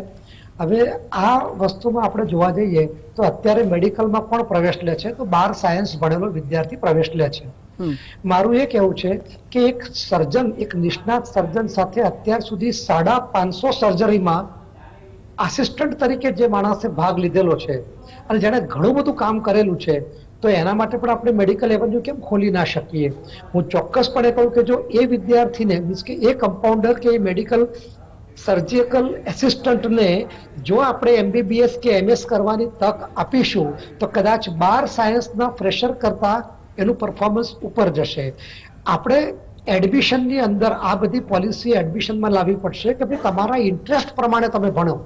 હવે આ વસ્તુમાં આપણે જોવા જઈએ તો અત્યારે મેડિકલમાં પણ પ્રવેશ લે છે તો 12 સાયન્સ ભણેલો વિદ્યાર્થી પ્રવેશ લે છે. મારું એ કહેવું છે કે એક સર્જન, એક નિષ્ણાત સર્જન સાથે અત્યાર સુધી 550 સર્જરીમાં આસિસ્ટન્ટ તરીકે જે માણસે ભાગ લીધેલો છે અને જેણે ઘણું બધું કામ કરેલું છે, તો એના માટે પણ આપણે મેડિકલ એવન્યુ કેમ ખોલી ના શકીએ? હું ચોક્કસપણે કહું કે જો એ વિદ્યાર્થીને, મીન્સ કે એ કમ્પાઉન્ડર કે એ મેડિકલ સર્જિકલ એસિસ્ટન્ટને જો આપણે MBBS કે MS કરવાની તક આપીશું તો કદાચ 12 સાયન્સના ફ્રેશર કરતા એનું પરફોર્મન્સ ઉપર જશે. આપણે એડમિશનની અંદર આ બધી પોલિસી એડમિશનમાં લાવવી પડશે કે ભાઈ તમારા ઇન્ટરેસ્ટ પ્રમાણે તમે ભણો,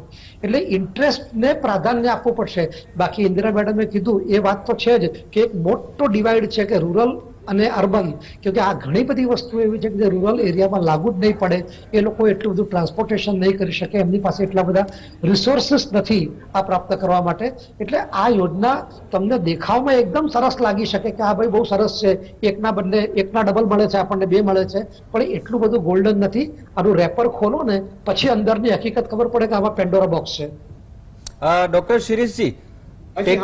એટલે ઇન્ટરેસ્ટને પ્રાધાન્ય આપવું પડશે. બાકી ઇન્દિરા મેડમે કીધું એ વાત તો છે જ કે એક મોટો ડિવાઈડ છે કે રૂરલ અને અર્બન, કે આ ઘણી બધી વસ્તુ એવી છે કે જે રૂરલ એરિયામાં લાગુ જ નહીં પડે. એ લોકો એટલું બધું ટ્રાન્સપોર્ટેશન નહીં કરી શકે, એમની પાસે એટલા બધા રિસોર્સિસ નથી આ પ્રાપ્ત કરવા માટે. એટલે આ યોજના તમને દેખાવમાં એકદમ સરસ લાગી શકે કે હા ભાઈ બહુ સરસ છે, એકના બદલે એકના ડબલ મળે છે, આપણને 2 મળે છે, પણ એટલું બધું ગોલ્ડન નથી. આનું રેપર ખોલો ને પછી અંદરની હકીકત ખબર પડે કે આમાં પેન્ડોરા બોક્સ છે. Doctor Shirishji, Actually,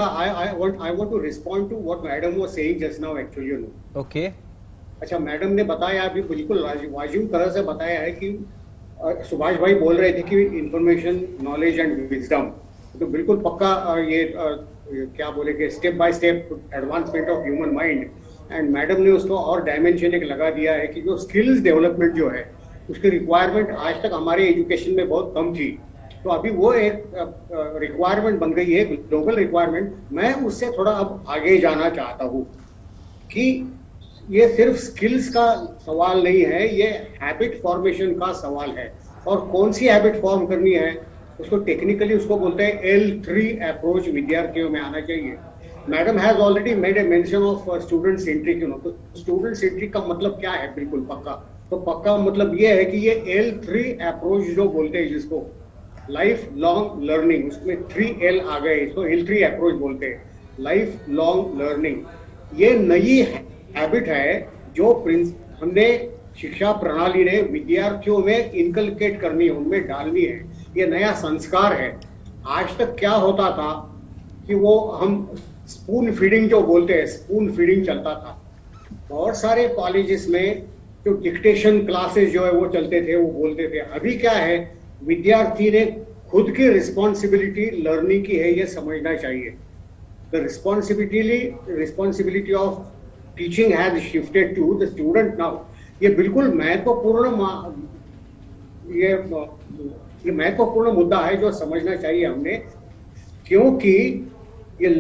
I want to respond to what madam was saying just now actually, you know. Okay, अच्छा, मैडम ने बताया अभी बिल्कुल वाजिब तरह से बताया है कि सुभाष भाई बोल रहे थे कि इंफॉर्मेशन, नॉलेज एंड विजडम, तो बिल्कुल पक्का ये क्या बोले कि step by step advancement of human mind. And madam ने उसको और डायमेंशन एक लगा दिया है कि जो स्किल्स डेवलपमेंट जो है उसकी रिक्वायरमेंट आज तक हमारे एजुकेशन में बहुत कम थी, तो अभी वो एक रिक्वायरमेंट बन गई है, ग्लोबल रिक्वायरमेंट. मैं उससे थोड़ा अब आगे जाना चाहता हूँ कि ये सिर्फ स्किल्स का सवाल नहीं है, ये हैबिट फॉर्मेशन का सवाल है. और कौन सी हैबिट फॉर्म करनी है उसको टेक्निकली उसको बोलते हैं L3 अप्रोच विद्यार्थियों में आना चाहिए. Madam has already made a mention of student centric, you know. तो स्टूडेंट सेंट्रिक का मतलब क्या है बिल्कुल पक्का, तो पक्का मतलब ये है कि ये L3 अप्रोच जो बोलते हैं, जिसको लाइफ लॉन्ग लर्निंग, उसमें 3L आ गए, इसको L3 अप्रोच बोलते हैं, लाइफ लॉन्ग लर्निंग. ये नई हैबिट है जो हमने शिक्षा प्रणाली ने विद्यार्थियों में इनकलकेट करनी है, उनमें डालनी है. ये नया संस्कार है. आज तक क्या होता था कि वो हम स्पून फीडिंग जो बोलते हैं, स्पून फीडिंग चलता था. बहुत सारे कॉलेजेस में जो डिक्टेशन क्लासेस जो है वो चलते थे, वो बोलते थे. अभी क्या है, विद्यार्थी ने खुद की रिस्पॉन्सिबिलिटी लर्निंग की है, ये समझना चाहिए. The responsibility of teaching has shifted to the student now. ये बिल्कुल महत्वपूर्ण मुद्दा है जो समझना चाहिए हमने, क्योंकि ये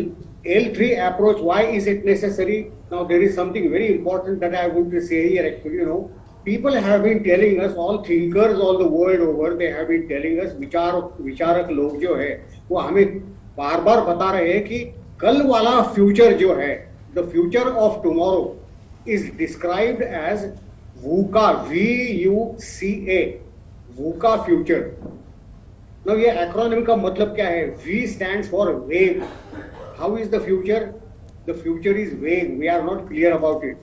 L3 approach, why is it necessary? Now there is something very important that I want to say here actually, you know. People have been telling us, all thinkers all the world over, they have been telling us, विचारक लोग जो है वो हमें बार बार बता रहे हैं कि कल वाला फ्यूचर जो है, the future of tomorrow is described as VUCA, VUCA, VUCA future. Now ये एक्रोनिम का मतलब क्या है? V stands for vague. How is the future? The future is vague. We are not clear about it.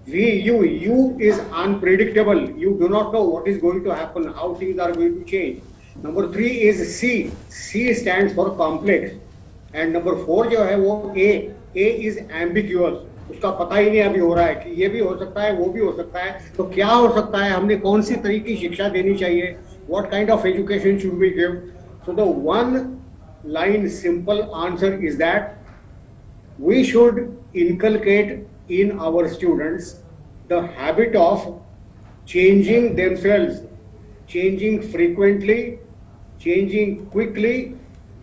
U is unpredictable. You do not know what is going to happen, how things are going to change. Number 3 is C. C stands for complex. And number 4 जो है वो A is ambiguous. उसका पता ही नहीं अभी हो रहा है कि ये भी हो सकता है, वो भी हो सकता है. तो क्या हो सकता है, हमने कौन सी तरह की शिक्षा देनी चाहिए, what kind of education should we give? So the one line simple answer is that we should inculcate in our students the habit of changing themselves, changing frequently, changing quickly,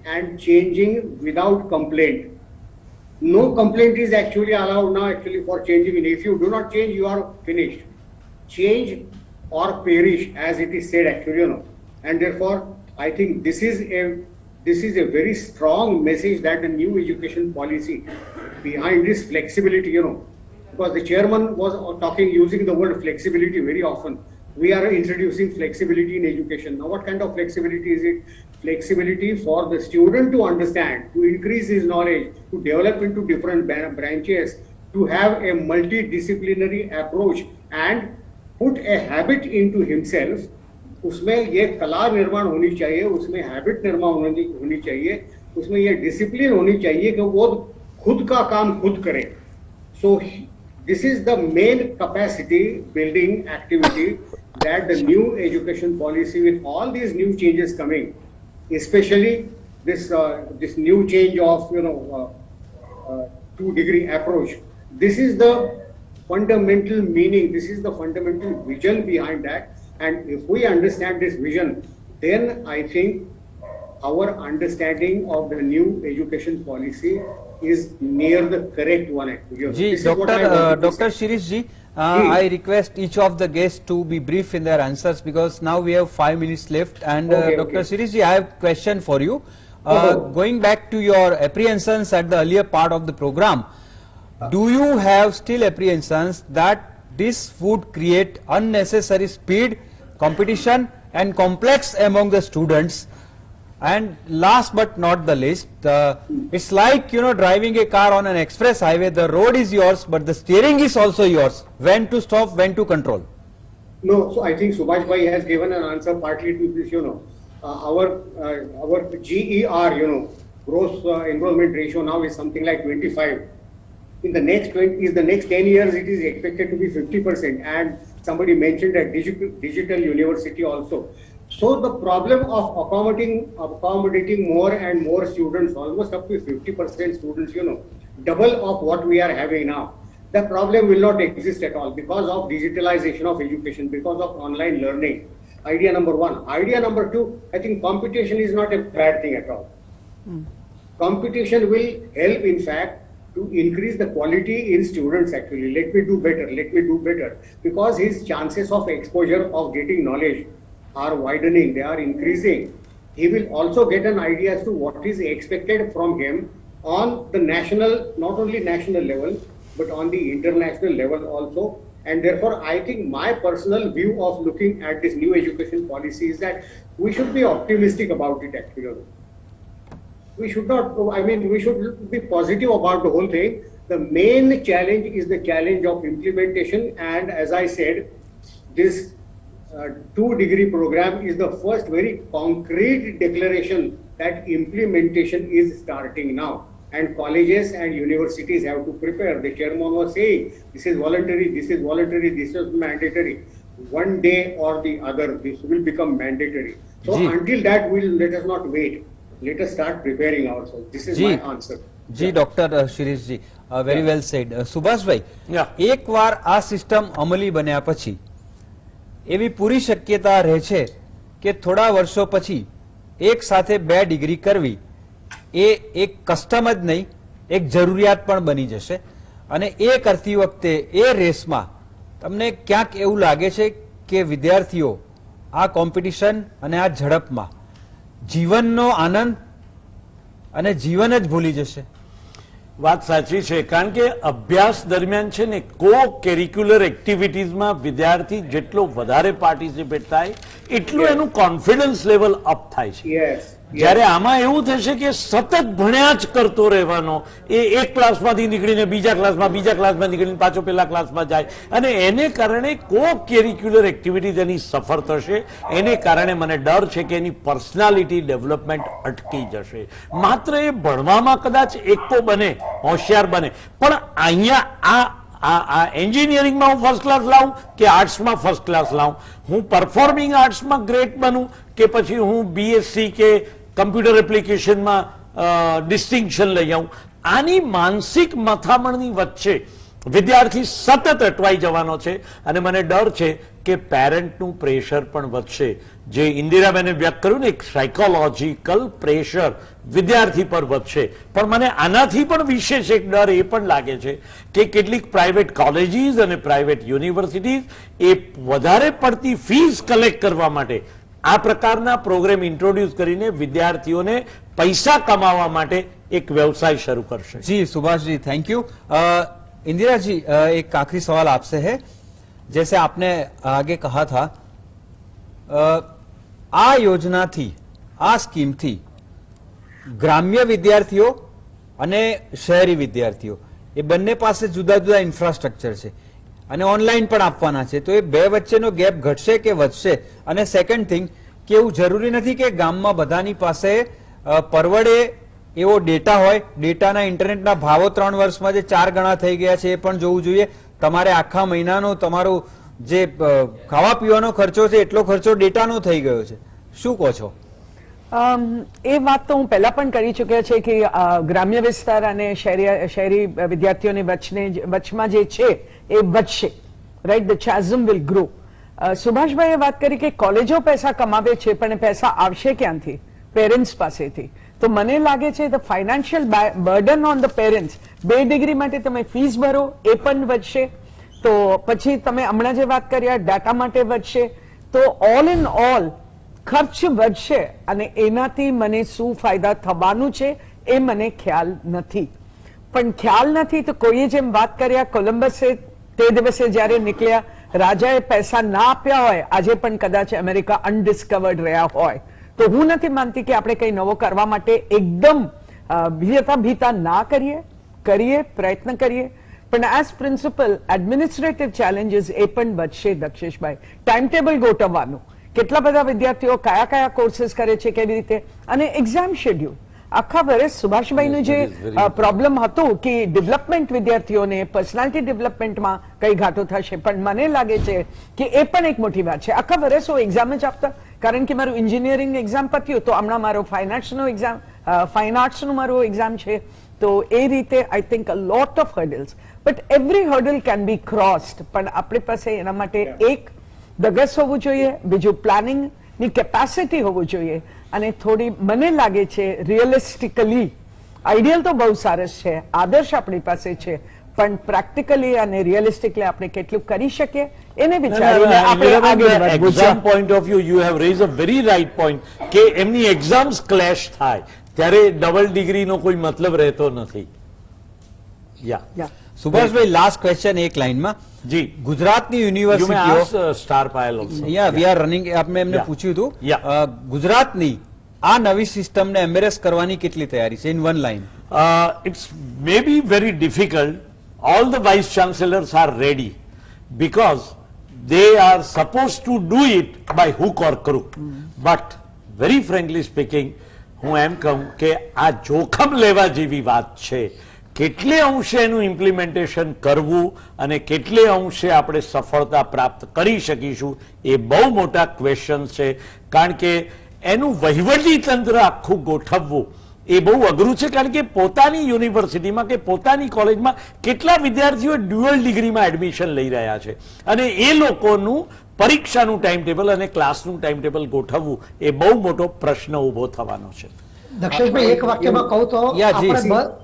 and changing without complaint. No complaint is actually allowed now actually for changing. If you do not change, you are finished. Change or perish, as it is said actually, you know. And therefore, I think this is a very strong message that the new education policy behind this flexibility, you know, because the chairman was talking using the word flexibility very often. We are introducing flexibility in education. Now, what kind of flexibility is it? Flexibility for the student to understand, to increase his knowledge, to develop into different branches, to have a multidisciplinary approach and put a habit into himself. उसमें ये कला निर्माण होनी चाहिए, उसमें habit निर्माण होनी चाहिए, उसमें ये डिसिप्लिन होनी चाहिए कि वो खुद का काम खुद करे. So this is the main capacity building activity that the new education policy, with all these new changes coming, especially this new change of 2-degree approach, this is the fundamental meaning, this is the fundamental vision behind that. And if we understand this vision, then I think our understanding of the new education policy is near the correct one actually. जी, Dr. Shirish ji, I request each of the guests to be brief in their answers because now we have 5 minutes left. And Dr. Shirish ji, I have a question for you. Going back to your apprehensions at the earlier part of the program, do you have still apprehensions that this would create unnecessary speed, competition and complex among the students? And last but not the least, it's like, driving a car on an express highway. The road is yours, but the steering is also yours. When to stop, when to control. No, so I think Subhash Bhai has given an answer partly to this, our GER, gross enrollment ratio now is something like 25. In the next 10 years, it is expected to be 50%. And somebody mentioned that digital university also. So the problem of accommodating more and more students, almost up to 50% students, double of what we are having now. The problem will not exist at all because of digitalization of education, because of online learning. Idea number one. Idea number two, I think competition is not a bad thing at all. Competition will help, in fact, to increase the quality in students actually. Let me do better. Because his chances of exposure, of getting knowledge are widening, they are increasing. He will also get an idea as to what is expected from him on the national, not only national level, but on the international level also. And therefore, I think my personal view of looking at this new education policy is that we should be optimistic about it actually. We should not, we should be positive about the whole thing. The main challenge is the challenge of implementation. And as I said, this 2-degree program is the first very concrete declaration that implementation is starting now. And colleges and universities have to prepare. The chairman was saying, this is voluntary, this is mandatory. One day or the other, this will become mandatory. So until that, let us not wait. Let us start preparing ourselves. This is my answer. જી doctor Shirishji, very well said. Subhashbhai, એકવાર આ system અમલી બન્યા પછી એવી પૂરી શક્યતા રહે છે કે થોડા વર્ષો પછી એક સાથે 2 ડિગ્રી કરવી એ એક કસ્ટમ જ નહીં, એક જરૂરિયાત પણ બની જશે. અને એ કરતી વખતે એ રેસમાં તમને ક્યાંક એવું લાગે છે કે વિદ્યાર્થીઓ આ કોમ્પિટિશન અને આ ઝડપમાં જીવનનો આનંદ અને જીવન જ ભૂલી જશે? વાત સાચી છે, કારણ કે અભ્યાસ દરમિયાન છે ને કો કેરિક્યુલર એક્ટિવિટીઝમાં વિદ્યાર્થી જેટલો વધારે પાર્ટિસિપેટ થાય એટલું એનું કોન્ફિડન્સ લેવલ અપ થાય છે. જ્યારે આમાં એવું થશે કે સતત ભણ્યા જ કરતો રહેવાનો, એ એક ક્લાસમાંથી નીકળીને બીજા ક્લાસમાં નીકળીને પાછો પેલા ક્લાસમાં જાય અને એને કારણે કો કેરિક્યુલર એક્ટિવિટીઝ એની સફર થશે. એને કારણે મને ડર છે કે એની પર્સનાલિટી ડેવલપમેન્ટ અટકી જશે. માત્ર એ ભણવામાં કદાચ એકો બને, હોશિયાર બને, પણ અહીંયા આ એન્જિનિયરિંગમાં હું ફર્સ્ટ ક્લાસ લાવું કે આર્ટ્સમાં ફર્સ્ટ ક્લાસ લાવું, હું પરફોર્મિંગ આર્ટ્સમાં ગ્રેટ બનું કે પછી હું બીએસસી કે કમ્પ્યુટર એપ્લિકેશનમાં ડિસ્ટિંક્શન લઈ આવું, આની માનસિક મથામણની વચ્ચે વિદ્યાર્થી સતત અટવાઈ જવાનો છે. અને મને ડર છે કે પેરેન્ટનું પ્રેશર પણ વધશે. જે ઇન્દિરાબેને વ્યક્ત કર્યું ને, એક સાયકોલોજીકલ પ્રેશર વિદ્યાર્થી પર વધશે. પણ મને આનાથી પણ વિશેષ એક ડર એ પણ લાગે છે કે કેટલીક પ્રાઇવેટ કોલેજીસ અને પ્રાઇવેટ યુનિવર્સિટીઝ એ વધારે પડતી ફીસ કલેક્ટ કરવા માટે આ પ્રકારના પ્રોગ્રામ ઇન્ટ્રોડ્યુસ કરીને વિદ્યાર્થીઓને પૈસા કમાવા માટે એક વ્યવસાય શરૂ કરશે. જી સુભાષજી, થैंक यू. इंदिरा जी, एक आखिरी सवाल आपसे है. जैसे आपने आगे कहा था, आ योजना थी, आ स्कीम थी ग्राम्य विद्यार्थियों અને શહેરી વિદ્યાર્થીઓ એ બંને પાસે જુદા જુદા ઇન્ફ્રાસ્ટ્રક્ચર છે અને ઓનલાઈન પણ આપવાના છે, તો એ બે વચ્ચેનો ગેપ ઘટશે કે વધશે? અને સેકન્ડ થિંગ કે એવું જરૂરી નથી કે ગામમાં બધાની પાસે પરવડે એવો ડેટા હોય. ડેટાના ઇન્ટરનેટના ભાવો 3 વર્ષમાં જે 4 ગણા થઈ ગયા છે એ પણ જોવું જોઈએ. તમારે આખા મહિનાનો તમારો જે ખાવા પીવાનો ખર્ચો છે એટલો ખર્ચો ડેટાનો થઈ ગયો છે. શું કહો છો? એ વાત તો હું પહેલા પણ કરી ચૂક્યા છે કે ગ્રામ્ય વિસ્તાર અને શહેરી વિદ્યાર્થીઓની વચમાં જે છે એ વધશે. Right, the chasm will grow. સુભાષભાઈએ વાત કરી કે કોલેજો પૈસા કમાવે છે, પણ પૈસા આવશે ક્યાંથી? પેરેન્ટ્સ પાસેથી. તો મને લાગે છે the financial burden on the parents, 2 degree માટે તમે ફીસ ભરો એ પણ વધશે. તો પછી તમે હમણાં જે વાત કર્યા ડાટા માટે વધશે. તો ઓલ ઇન ઓલ ખર્ચ વધશે અને એનાથી મને શું ફાયદા થવાનું છે એ મને ખ્યાલ નથી. પણ ખ્યાલ નથી તો કોઈએ જેમ વાત કર્યા કોલંબસે તે દિવસે જ્યારે નીકળ્યા રાજાએ પૈસા ના આપ્યા હોય આજે પણ કદાચ અમેરિકા અનડિસ્કવર્ડ રહ્યા હોય તો હું નથી માનતી કે આપણે કંઈ નવો કરવા માટે એકદમ ભીતા ના કરીએ પ્રયત્ન કરીએ પણ એઝ પ્રિન્સિપલ એડમિનિસ્ટ્રેટિવ ચેલેન્જીસ એ પણ વધશે દક્ષેશભાઈ ટાઈમ ટેબલ ગોઠવવાનું કેટલા બધા વિદ્યાર્થીઓ કયા કયા કોર્सेस કરે છે કેવી રીતે અને એક્ઝામ શેડ્યુલ આખા વર્ષ સુભાષભાઈનું જે પ્રોબ્લેમ હતો કે ડેવલપમેન્ટ વિદ્યાર્થીઓને પર્સનાલિટી ડેવલપમેન્ટમાં કઈ ઘાટો થશે પણ મને લાગે છે કે એ પણ એક મોટી વાત છે આખા વર્ષ હું એક્ઝામ જ આપતા કારણ કે મારું એન્જિનિયરિંગ એક્ઝામ પત્યું તો હમણાં મારો ફાઇન આર્ટ્સનું મારું એક્ઝામ છે તો એ રીતે I think a lot of hurdles but every hurdle can be crossed પણ આપણી પાસે એના માટે એક ધગસ હોવું જોઈએ બીજું પ્લાનિંગ ની કેપેસિટી હોવું જોઈએ અને થોડી મને લાગે છે રિયલિસ્ટિકલી આઈડિયલ તો બહુ સરસ છે આદર્શ આપણી પાસે છે પણ પ્રેક્ટિકલી અને રિયલિસ્ટિકલી આપણે કેટલું કરી શકીએ એને વિચારીને આપણે આગળ વધવું છે. Exam point of view you have raise a very right point કે એમની એક્ઝામ્સ ક્લેશ થાય ત્યારે ડબલ ડિગ્રીનો કોઈ મતલબ રહેતો નથી. યા સુભાષભાઈ લાસ્ટ ક્વેશ્ચન એક લાઈનમાં જી ગુજરાતની યુ મે યુનિવર્સિટીઓ ask star Payal also yeah we are running આપણે એમને Yeah. પૂછ્યું હતું Yeah. ગુજરાતની આ નવી સિસ્ટમને એમ્બેરેસ કરવાની કેટલી તૈયારી છે in one line it's maybe very difficult. All the vice chancellors are ready because they are supposed to do it by hook or crook. But very frankly speaking, હું એમ કહું કે આ જોખમ લેવા જેવી વાત છે કેટલે અંશે એનું ઇમ્પ્લિમેન્ટેશન કરવું અને કેટલે અંશે આપણે સફળતા પ્રાપ્ત કરી શકીશું એ બહુ મોટા ક્વેશ્ચન છે કારણ કે એનું વહીવટી તંત્ર આખું ગોઠવવું એ બહુ અઘરું છે કારણ કે પોતાની યુનિવર્સિટીમાં કે પોતાની કોલેજમાં કેટલા વિદ્યાર્થીઓ ડ્યુઅલ ડિગ્રીમાં એડમિશન લઈ રહ્યા છે અને એ લોકોનું પરીક્ષાનું ટાઈમ ટેબલ અને ક્લાસનું ટાઈમ ટેબલ ગોઠવવું એ બહુ મોટો પ્રશ્ન ઉભો થવાનો છે. દક્ષેશભાઈ એક વાક્યમાં કહું તો Yeah, જી.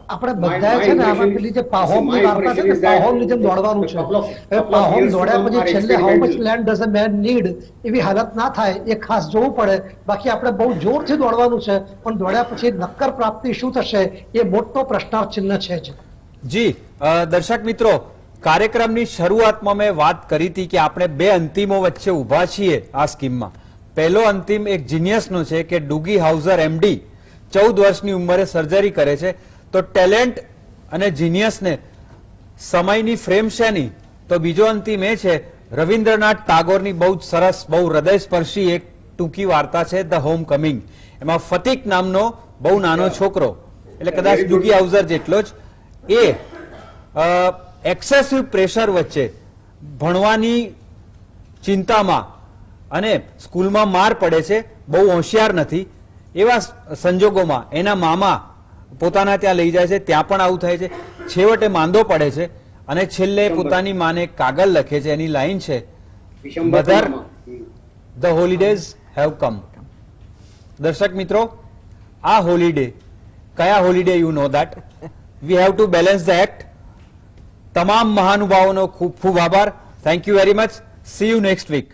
આપણે બધા છે ને આમાં પેલી જે પાહોમની વાર્તા છે ને પાહોમની જેમ દોડવાનું છે હવે પાહોમ દોડ્યા પછી છેલ્લે how much land does a man need એવી હાલત ના થાય એ ખાસ જોવું પડે બાકી આપણે બહુ જોરથી દોડવાનું છે પણ દોડ્યા પછી નક્કર પ્રાપ્તિ શું થશે એ મોટો પ્રશ્નાર્થ ચિહ્ન છે જ. જી દર્શક મિત્રો કાર્યક્રમની શરૂઆતમાં મેં વાત કરી હતી કે આપણે બે અંતિમો વચ્ચે ઊભા છીએ આ સ્કીમમાં. પહેલો અંતિમ એક જીનિયસનો છે કે ડુગી હાઉઝર એમડી 14 વર્ષની ઉંમરે સર્જરી કરે છે તો ટેલેન્ટ અને જીનિયસને સમયની ફ્રેમ છે નહીં તો બીજો અંતિમ એ છે રવિન્દ્રનાથ ટાગોરની બહુ જ સરસ બહુ હૃદયસ્પર્શી એક ટૂંકી વાર્તા છે ધ હોમ કમિંગ. એમાં ફતિક નામનો બહુ નાનો છોકરો એટલે કદાચ ડુગી હાઉઝર જેટલો જ એ એક્સેસિવ પ્રેશર વચ્ચે ભણવાની ચિંતામાં અને સ્કૂલમાં માર પડે છે બહુ હોશિયાર નથી એવા સંજોગોમાં એના મામા પોતાના ત્યાં લઈ જાય છે ત્યાં પણ આવું થાય છે છેવટે માંદો પડે છે અને છેલ્લે પોતાની માને કાગળ લખે છે એની લાઈન છે mother the holidays have come. દર્શક મિત્રો આ હોલિડે કયા holiday you know that we have to balance the act. તમામ મહાનુભાવોનો ખૂબ ખૂબ આભાર. Thank you very much. See you next week.